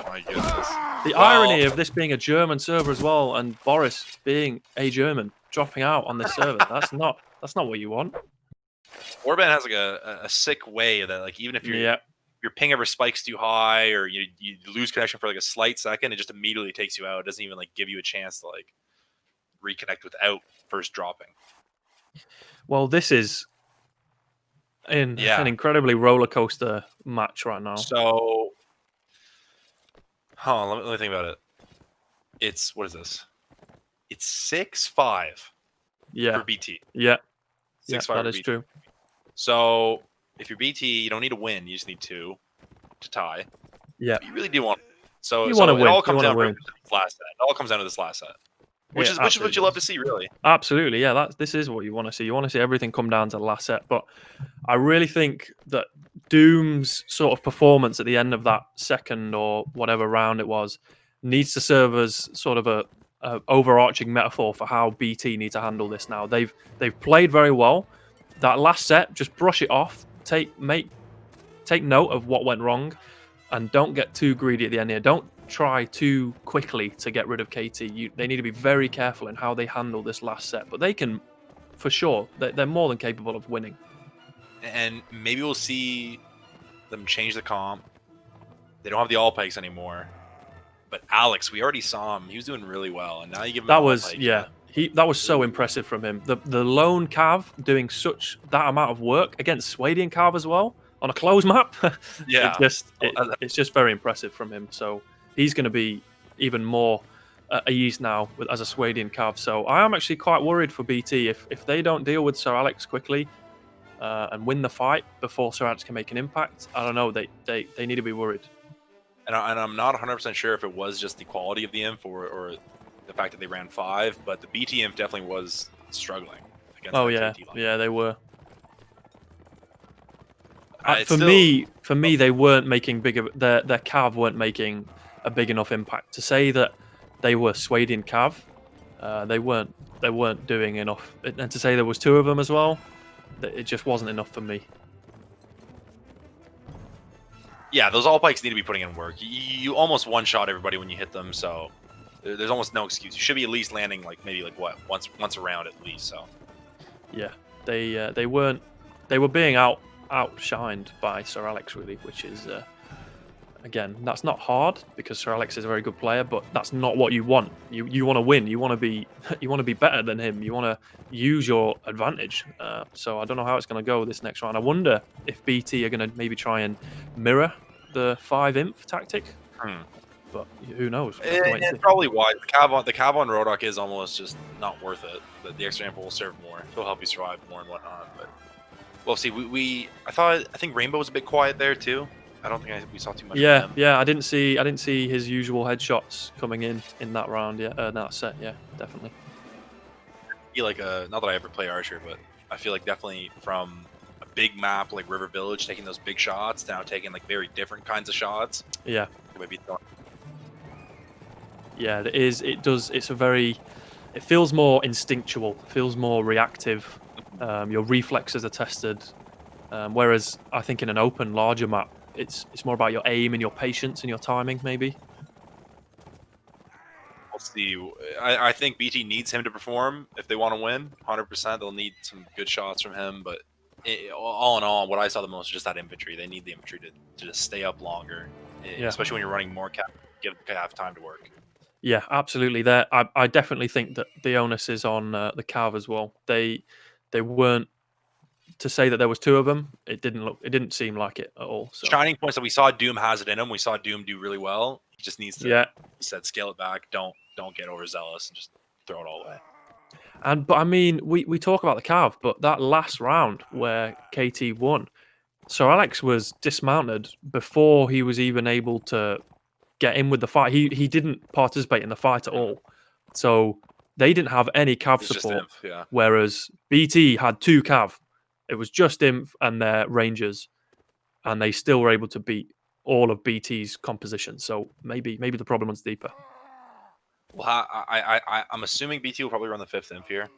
My goodness. The irony of this being a German server as well, and Boris being a German dropping out on this server. That's not what you want. Warband has like a sick way that like even if your ping ever spikes too high or you lose connection for like a slight second, it just immediately takes you out. It doesn't even like give you a chance to like reconnect without first dropping. Well, this is an incredibly roller coaster match right now. So, let me think about it. What is this? It's 6-5. Yeah. For BT. Yeah. 6-5. That is true. So if you're BT, you don't need to win. You just need 2 to tie. Yeah. But you really do want. So you want to win. It all comes down to this last set. It all comes down to this last set. Which is what you love to see, really. Absolutely, yeah. This is what you want to see. You want to see everything come down to the last set. But I really think that Doom's sort of performance at the end of that second or whatever round it was needs to serve as sort of a overarching metaphor for how BT need to handle this now. They've played very well. That last set, just brush it off. Take note of what went wrong, and don't get too greedy at the end here. Don't try too quickly to get rid of KT. They need to be very careful in how they handle this last set. But they can, for sure, they're more than capable of winning. And maybe we'll see them change the comp. They don't have the all pikes anymore. But Alex, we already saw him. He was doing really well, and now you give him that was so impressive from him. The lone Cav doing that amount of work against Swadian Cav as well on a close map. Yeah, it's just very impressive from him. So he's going to be even more eased now as a Swadian Cav. So I am actually quite worried for BT if they don't deal with Sir Alex quickly and win the fight before Sir Alex can make an impact. I don't know. They need to be worried. And I'm not 100% sure if it was just the quality of the inf or the fact that they ran 5, but the BT inf definitely was struggling against yeah, they were. For me, they weren't making their Cav weren't making a big enough impact to say that they were Swadian Cav. They weren't doing enough, and to say there was 2 of them as well, it just wasn't enough for me. Yeah, those all pikes need to be putting in work. You almost one-shot everybody when you hit them, so there's almost no excuse. You should be at least landing once around at least. So yeah, they were being outshined by Sir Alex really, which is again, that's not hard because Sir Alex is a very good player, but that's not what you want. You want to win. You want to be you want to be better than him. You want to use your advantage. So I don't know how it's going to go this next round. I wonder if BT are going to maybe try and mirror the 5-inf tactic, but who knows? We'll have to wait and see. It's probably why the Cav on Rodok is almost just not worth it. The extra amp will serve more. It'll help you survive more and whatnot. But we'll see. I think Rainbow was a bit quiet there too. I don't think we saw too much. Yeah, of him. yeah. I didn't see his usual headshots coming in that round. Yeah, that set. Yeah, definitely. I feel like not that I ever play Archer, but I feel like definitely from a big map like River Village, taking those big shots, now taking like very different kinds of shots. Yeah. Maybe. Yeah, it is. It does. It's a very. It feels more instinctual. Feels more reactive. Your reflexes are tested. Whereas I think in an open, larger map, it's more about your aim and your patience and your timing, maybe. We'll see. I think BT needs him to perform if they want to win. 100%, they'll need some good shots from him. But all in all, what I saw the most is just that infantry. They need the infantry to just stay up longer, especially when you're running more cap. Give Cav time to work. Yeah, absolutely. There, I definitely think that the onus is on the Cav as well. They weren't. To say that there was two of them, it didn't seem like it at all. So. Shining points that we saw Doom has it in him. We saw Doom do really well. He just needs to, he said, scale it back. Don't get overzealous and just throw it all away. But I mean, we talk about the Cav, but that last round where KT won, Sir Alex was dismounted before he was even able to get in with the fight. He didn't participate in the fight at all. So they didn't have any Cav support. Whereas BT had 2 Cav. It was just Inf and their Rangers, and they still were able to beat all of BT's composition. So maybe the problem was deeper. Well, I'm assuming BT will probably run the 5th Inf here,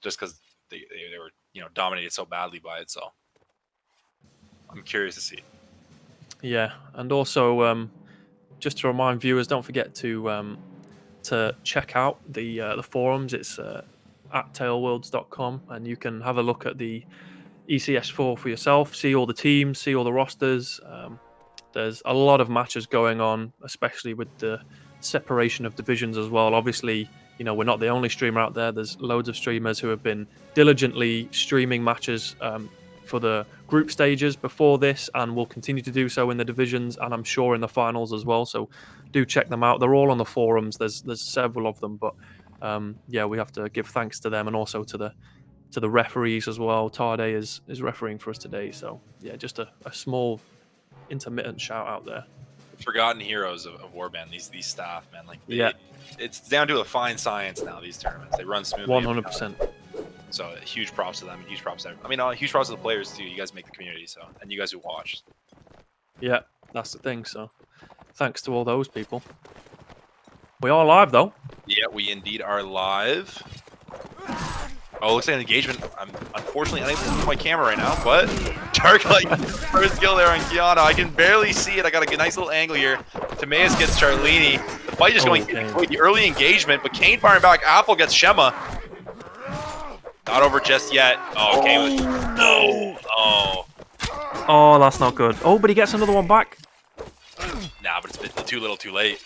just because they were dominated so badly by it. So I'm curious to see. Yeah, and also just to remind viewers, don't forget to check out the forums. It's at tailworlds.com, and you can have a look at the ECS4 for yourself, see all the teams, see all the rosters. There's a lot of matches going on, especially with the separation of divisions as well. Obviously, we're not the only streamer out there. There's loads of streamers who have been diligently streaming matches for the group stages before this, and will continue to do so in the divisions, and I'm sure in the finals as well. So do check them out. They're all on the forums. There's several of them, but yeah, we have to give thanks to them and also to the referees as well. Tade is refereeing for us today. So yeah, just a small intermittent shout out there. Forgotten heroes of Warband, these staff, man. Like it's down to a fine science now, these tournaments. They run smoothly. 100%. So huge props to them, huge props to everyone. I mean, huge props to the players too. You guys make the community, and you guys who watch. Yeah, that's the thing. So thanks to all those people. We are live though. Yeah, we indeed are live. Oh, looks like an engagement. I'm unfortunately unable to use my camera right now, but Darklight first kill there on Kiana. I can barely see it. I got a nice little angle here. Timaeus gets Charlini. The fight is going the early engagement, but Kane firing back. Apple gets Shema. Not over just yet. Oh, Kane. No. Oh, that's not good. Oh, but he gets another one back. Nah, but it's been too little, too late.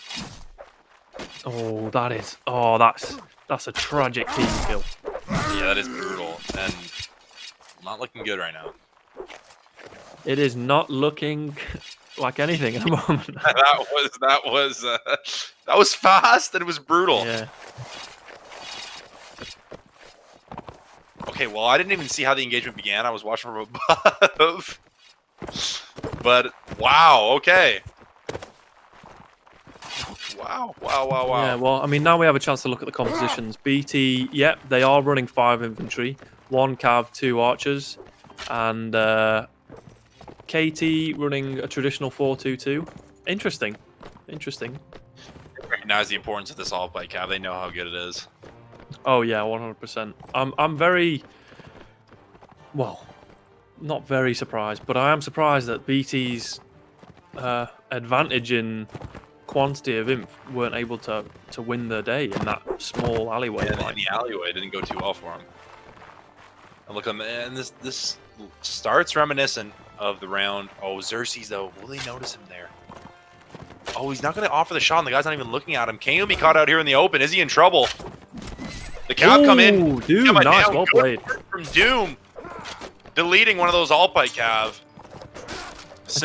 Oh, that is. Oh, that's a tragic team kill. Yeah, that is brutal, and not looking good right now. It is not looking like anything at the moment. that was fast and it was brutal. Yeah. Okay, well, I didn't even see how the engagement began. I was watching from above. But wow, okay. Wow. Yeah, well, I mean, now we have a chance to look at the compositions. BT, yep, they are running 5 infantry, 1 cav, 2 archers, and KT running a traditional 4-2-2. Interesting. Recognize the importance of this all play cav. They know how good it is. Oh yeah, 100%. I'm very, well, not very surprised, but I am surprised that BT's advantage in quantity of inf weren't able to win the day in that small alleyway. Yeah, in the alleyway didn't go too well for him. And look at him, and this starts reminiscent of the round. Oh, Xerxes though, will they notice him there? Oh, he's not going to offer the shot, and the guy's not even looking at him. Kane will be caught out here in the open. Is he in trouble? The Cav come in. Ooh, Doom, nice, well played. From Doom. Deleting one of those Alpite Cav.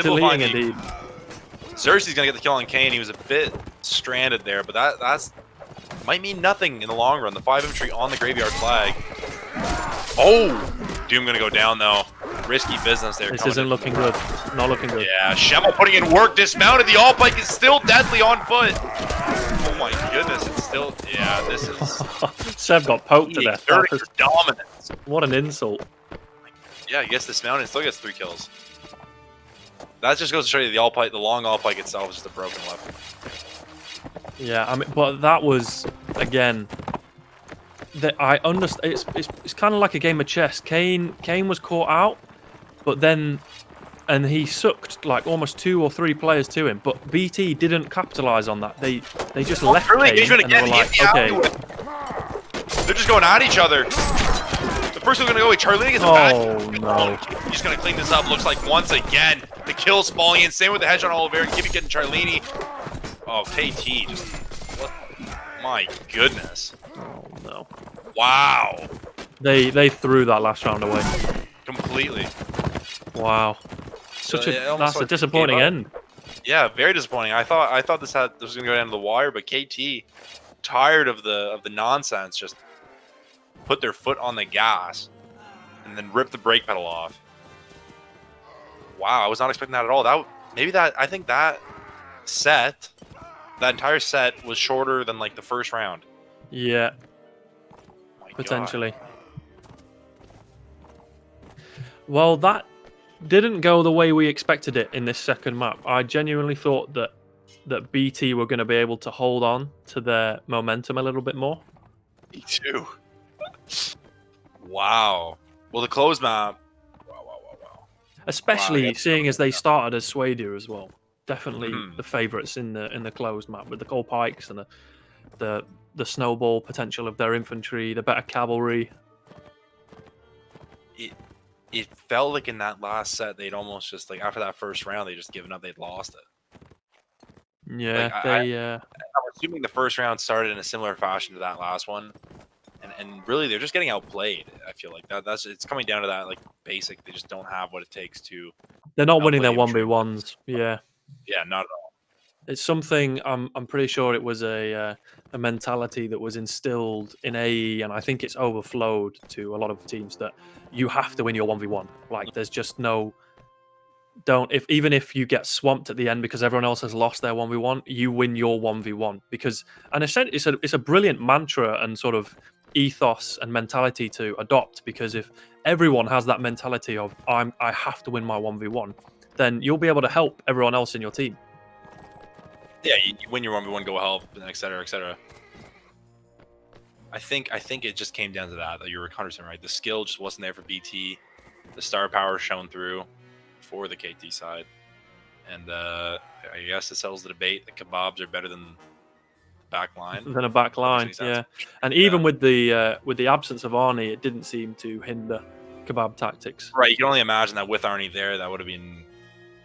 Deleting indeed. Xerxes going to get the kill on Kane. He was a bit stranded there, but that's might mean nothing in the long run. The 5 infantry on the graveyard flag. Oh! Doom going to go down, though. Risky business there. This isn't looking good. Not looking good. Yeah, Schemmel putting in work. Dismounted. The Alpike is still deadly on foot. Oh my goodness. It's still... Yeah, this is... Seb got poked to death. Dominance. What an insult. Yeah, he gets dismounted and still gets 3 kills. That just goes to show you the long Alpike itself is just a broken weapon. Yeah, I mean, but that was, again... That I understand. It's kind of like a game of chess. Kane was caught out, but then, and he sucked like almost 2 or 3 players to him. But BT didn't capitalize on that. They just left Kane and they were like, okay. They're just going at each other. The first one's gonna go away. Charlene gets back. Oh no! He's gonna clean this up. Looks like once again the kill's falling in. Same with the headshot on Oliveira and Gibby getting Charlene. Oh, KT just what? My goodness. Oh no! Wow. They threw that last round away completely. Wow. That's a disappointing end. Yeah, very disappointing. I thought this was gonna go down to the wire, but KT, tired of the nonsense, just put their foot on the gas and then ripped the brake pedal off. Wow, I was not expecting that at all. I think that entire set was shorter than like the first round. Yeah. Potentially. Well, that didn't go the way we expected it in this second map. I genuinely thought that BT were going to be able to hold on to their momentum a little bit more. Me too. Wow. Well, the closed map. Wow. Especially seeing as they started as Swadia as well. Definitely the favourites in the closed map with the gold pikes and the snowball potential of their infantry, the better cavalry. It felt like in that last set they'd almost just like after that first round they just given up. They'd lost it. Yeah, I'm assuming the first round started in a similar fashion to that last one, and really they're just getting outplayed. I feel like it's coming down to that like basic. They just don't have what it takes to. They're not winning their 1v1s. Yeah. Yeah, not at all. It's something I'm pretty sure it was a mentality that was instilled in AE, and I think it's overflowed to a lot of teams that you have to win your 1v1. Like there's just no even if you get swamped at the end because everyone else has lost their 1v1, you win your 1v1 because it's a brilliant mantra and sort of ethos and mentality to adopt, because if everyone has that mentality of I have to win my 1v1, then you'll be able to help everyone else in your team. Yeah, you win your 1v1, go help, et cetera, et cetera. I think it just came down to that you're 100% right. The skill just wasn't there for BT. The star power shone through for the KT side. And I guess it settles the debate. The Kebabs are better than backline. Than a backline, yeah. And even with the absence of Arnie, it didn't seem to hinder Kebab Tactics. Right, you can only imagine that with Arnie there, that would have been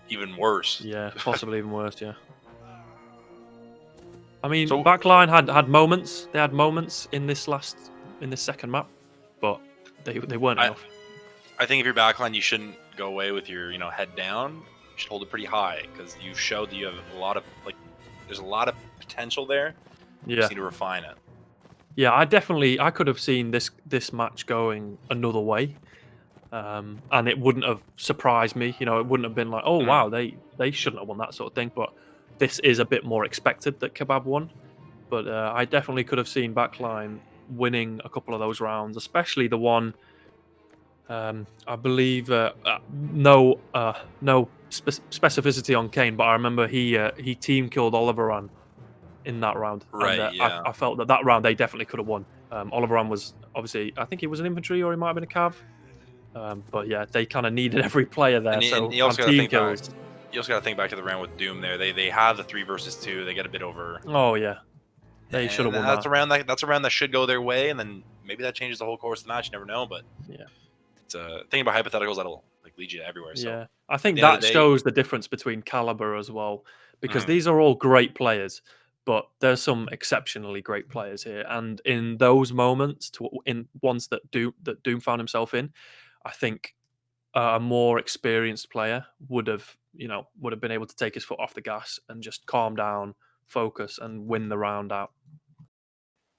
even worse. Yeah, possibly even worse, yeah. I mean, Backline had moments. They had moments in this second map, but they weren't enough. I think if you're Backline, you shouldn't go away with your head down. You should hold it pretty high because you've showed that you have there's a lot of potential there. You just need to refine it. Yeah, I could have seen this match going another way, and it wouldn't have surprised me. It wouldn't have been like, oh wow, they shouldn't have won that sort of thing, but. This is a bit more expected that Kebab won, but I definitely could have seen Backline winning a couple of those rounds, especially the one. I believe no specificity on Kane, but I remember he team killed Oliveran in that round. Right. And, yeah. I felt that round they definitely could have won. Oliveran was obviously, I think he was an infantry or he might have been a cav. But yeah, they kind of needed every player there. And you also team kills. You also got to think back to the round with Doom there. They have the 3 versus 2. They get a bit over. Oh yeah, they should have won. That's a round that should go their way, and then maybe that changes the whole course of the match. You never know, but yeah, it's thinking about hypotheticals that'll lead you everywhere. So yeah, I think that shows the difference between caliber as well, because Mhm. these are all great players, but there's some exceptionally great players here. And in those moments, in ones that Doom found himself in, I think a more experienced player would have been able to take his foot off the gas and just calm down, focus, and win the round out.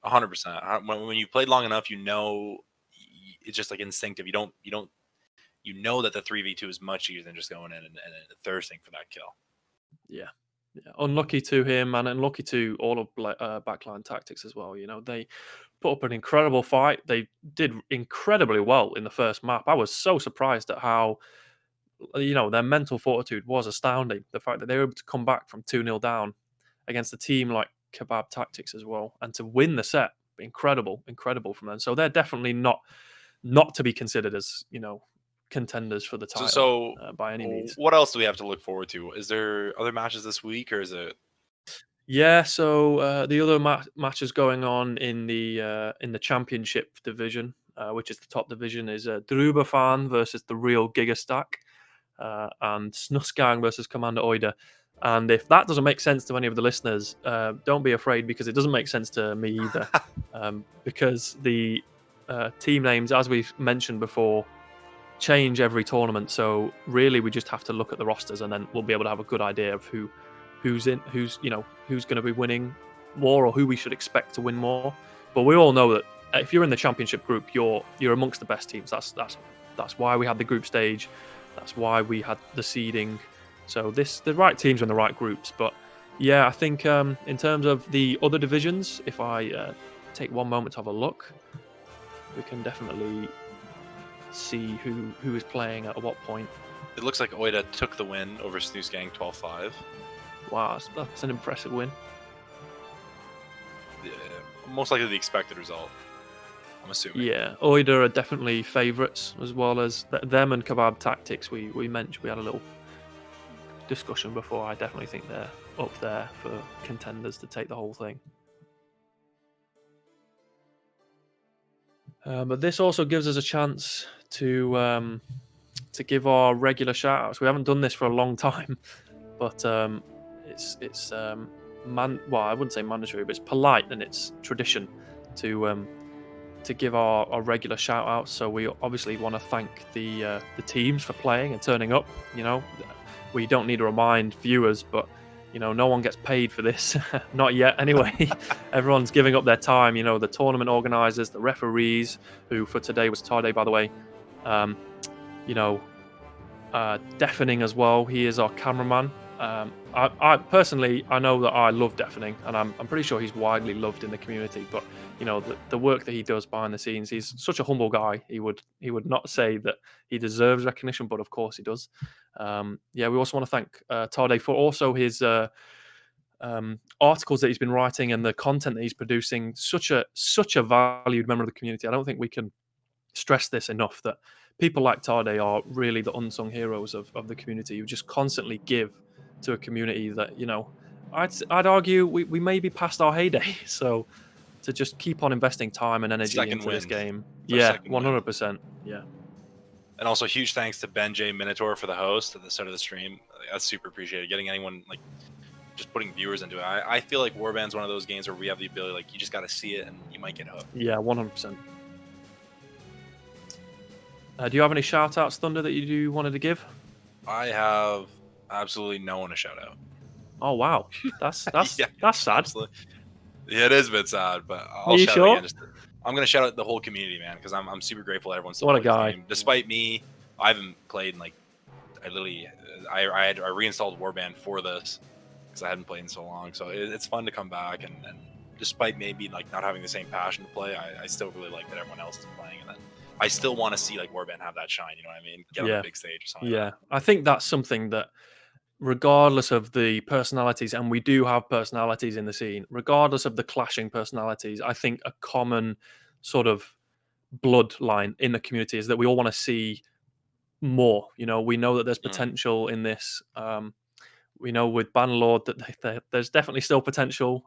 100%. When you played long enough, it's just like instinctive. You know that the 3v2 is much easier than just going in and thirsting for that kill. Yeah. Yeah, unlucky to him and unlucky to all of Backline Tactics as well. They put up an incredible fight. They did incredibly well in the first map. I was so surprised at how their mental fortitude was astounding. The fact that they were able to come back from 2-0 down against a team like Kebab Tactics as well, and to win the set, incredible from them. So they're definitely not to be considered as contenders for the So, title so by any means. what else do we have to look forward to? Is there other matches this week, or is it? Yeah, so the other matches going on in the championship division, which is the top division, is Drubafan versus the Real Gigastack, and Snusgang versus Commander Oida. And if that doesn't make sense to any of the listeners, don't be afraid, because it doesn't make sense to me either. Because the team names, as we've mentioned before, change every tournament. So really, we just have to look at the rosters, and then we'll be able to have a good idea of who's going to be winning more, or who we should expect to win more. But we all know that if you're in the championship group, you're amongst the best teams. That's why we had the group stage. That's why we had the seeding. So the right teams are in the right groups. But yeah, I think in terms of the other divisions, if I take one moment to have a look, we can definitely see who is playing at what point. It looks like Oida took the win over Snusgang 12-5. Wow, that's an impressive win. Yeah, most likely the expected result, I'm assuming. Yeah, Oida are definitely favourites, as well as them and Kebab Tactics. We mentioned, we had a little discussion before. I definitely think they're up there for contenders to take the whole thing. But this also gives us a chance to give our regular shout outs. We haven't done this for a long time, but it's well, I wouldn't say mandatory, but it's polite and it's tradition to give our regular shout outs. So we obviously want to thank the teams for playing and turning up. We don't need to remind viewers, but no one gets paid for this. Not yet anyway. Everyone's giving up their time. The tournament organizers, the referees, who for today was Tade, by the way. Deafening as well. He is our cameraman. I personally, I know that I love Deafening, and I'm pretty sure he's widely loved in the community. But the work that he does behind the scenes, he's such a humble guy. He would not say that he deserves recognition, but of course he does. We also want to thank Tade for also his articles that he's been writing and the content that he's producing. Such a valued member of the community. I don't think we can stress this enough, that people like Tade are really the unsung heroes of the community, who just constantly give to a community that I'd argue we may be past our heyday. So to just keep on investing time and energy Second into win. this game, It's our yeah, second win. 100%, yeah. And also huge thanks to Ben J Minotaur for the host at the start of the stream. That's super appreciated. Getting anyone just putting viewers into it. I feel like Warband's one of those games where we have the ability, you just got to see it and you might get hooked. Yeah, 100%. Do you have any shout outs, Thunder, that you wanted to give? I have absolutely no one to shout out. Oh wow, that's yeah, that's sad. Absolutely. Yeah, it is a bit sad, but Are you shout sure? out again. I'm gonna shout out the whole community, man, because I'm super grateful everyone's still What a playing guy. this game. Despite me, I haven't played in I reinstalled Warband for this because I hadn't played in so long. So it's fun to come back, and despite maybe not having the same passion to play, I still really like that everyone else is playing, and that I still want to see Warband have that shine. You know what I mean? Get on the big stage or something. Yeah, like that. I think that's something that, regardless of the personalities, and we do have personalities in the scene, regardless of the clashing personalities, I think a common sort of bloodline in the community is that we all want to see more. We know that there's potential in this. We know with Bannerlord that there's definitely still potential.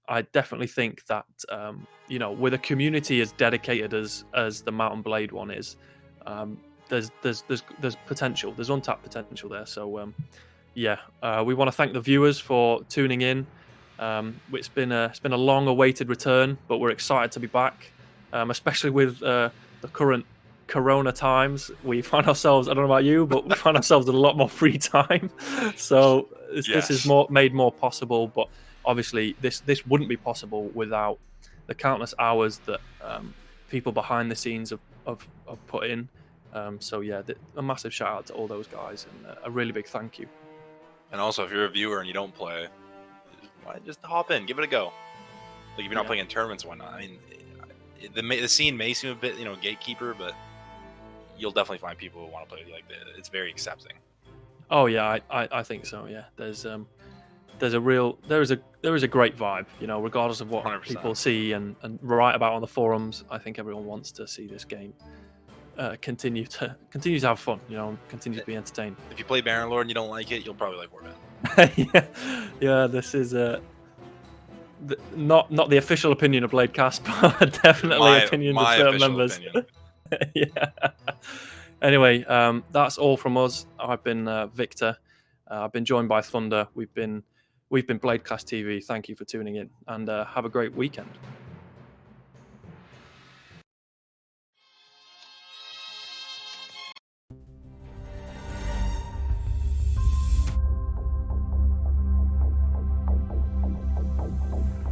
I definitely think that with a community as dedicated as the Mountain Blade one is, there's potential. There's untapped potential there. So Yeah, we want to thank the viewers for tuning in. It's been a long-awaited return, but we're excited to be back, especially with the current Corona times. We find ourselves, I don't know about you, but we find ourselves with a lot more free time. So this is Yes. more made more possible. But obviously, this wouldn't be possible without the countless hours that people behind the scenes have put in. So yeah, a massive shout out to all those guys, and a really big thank you. And also, if you're a viewer and you don't play, just hop in, give it a go. Like if you're not Yeah. playing in tournaments and whatnot. I mean, the scene may seem a bit, gatekeeper, but you'll definitely find people who want to play like that. It's very accepting. Oh yeah, I think so. Yeah, there's a real there is a great vibe. Regardless of what people 100%. see and write about on the forums. I think everyone wants to see this game continue to have fun. Continue to be entertained. If you play Baron Lord and you don't like it, you'll probably like Warband. Yeah. This is not the official opinion of Bladecast, but definitely opinions of My certain official members. opinion. Yeah. Anyway, that's all from us. I've been Victor. I've been joined by Thunder. We've been Bladecast TV. Thank you for tuning in, and have a great weekend.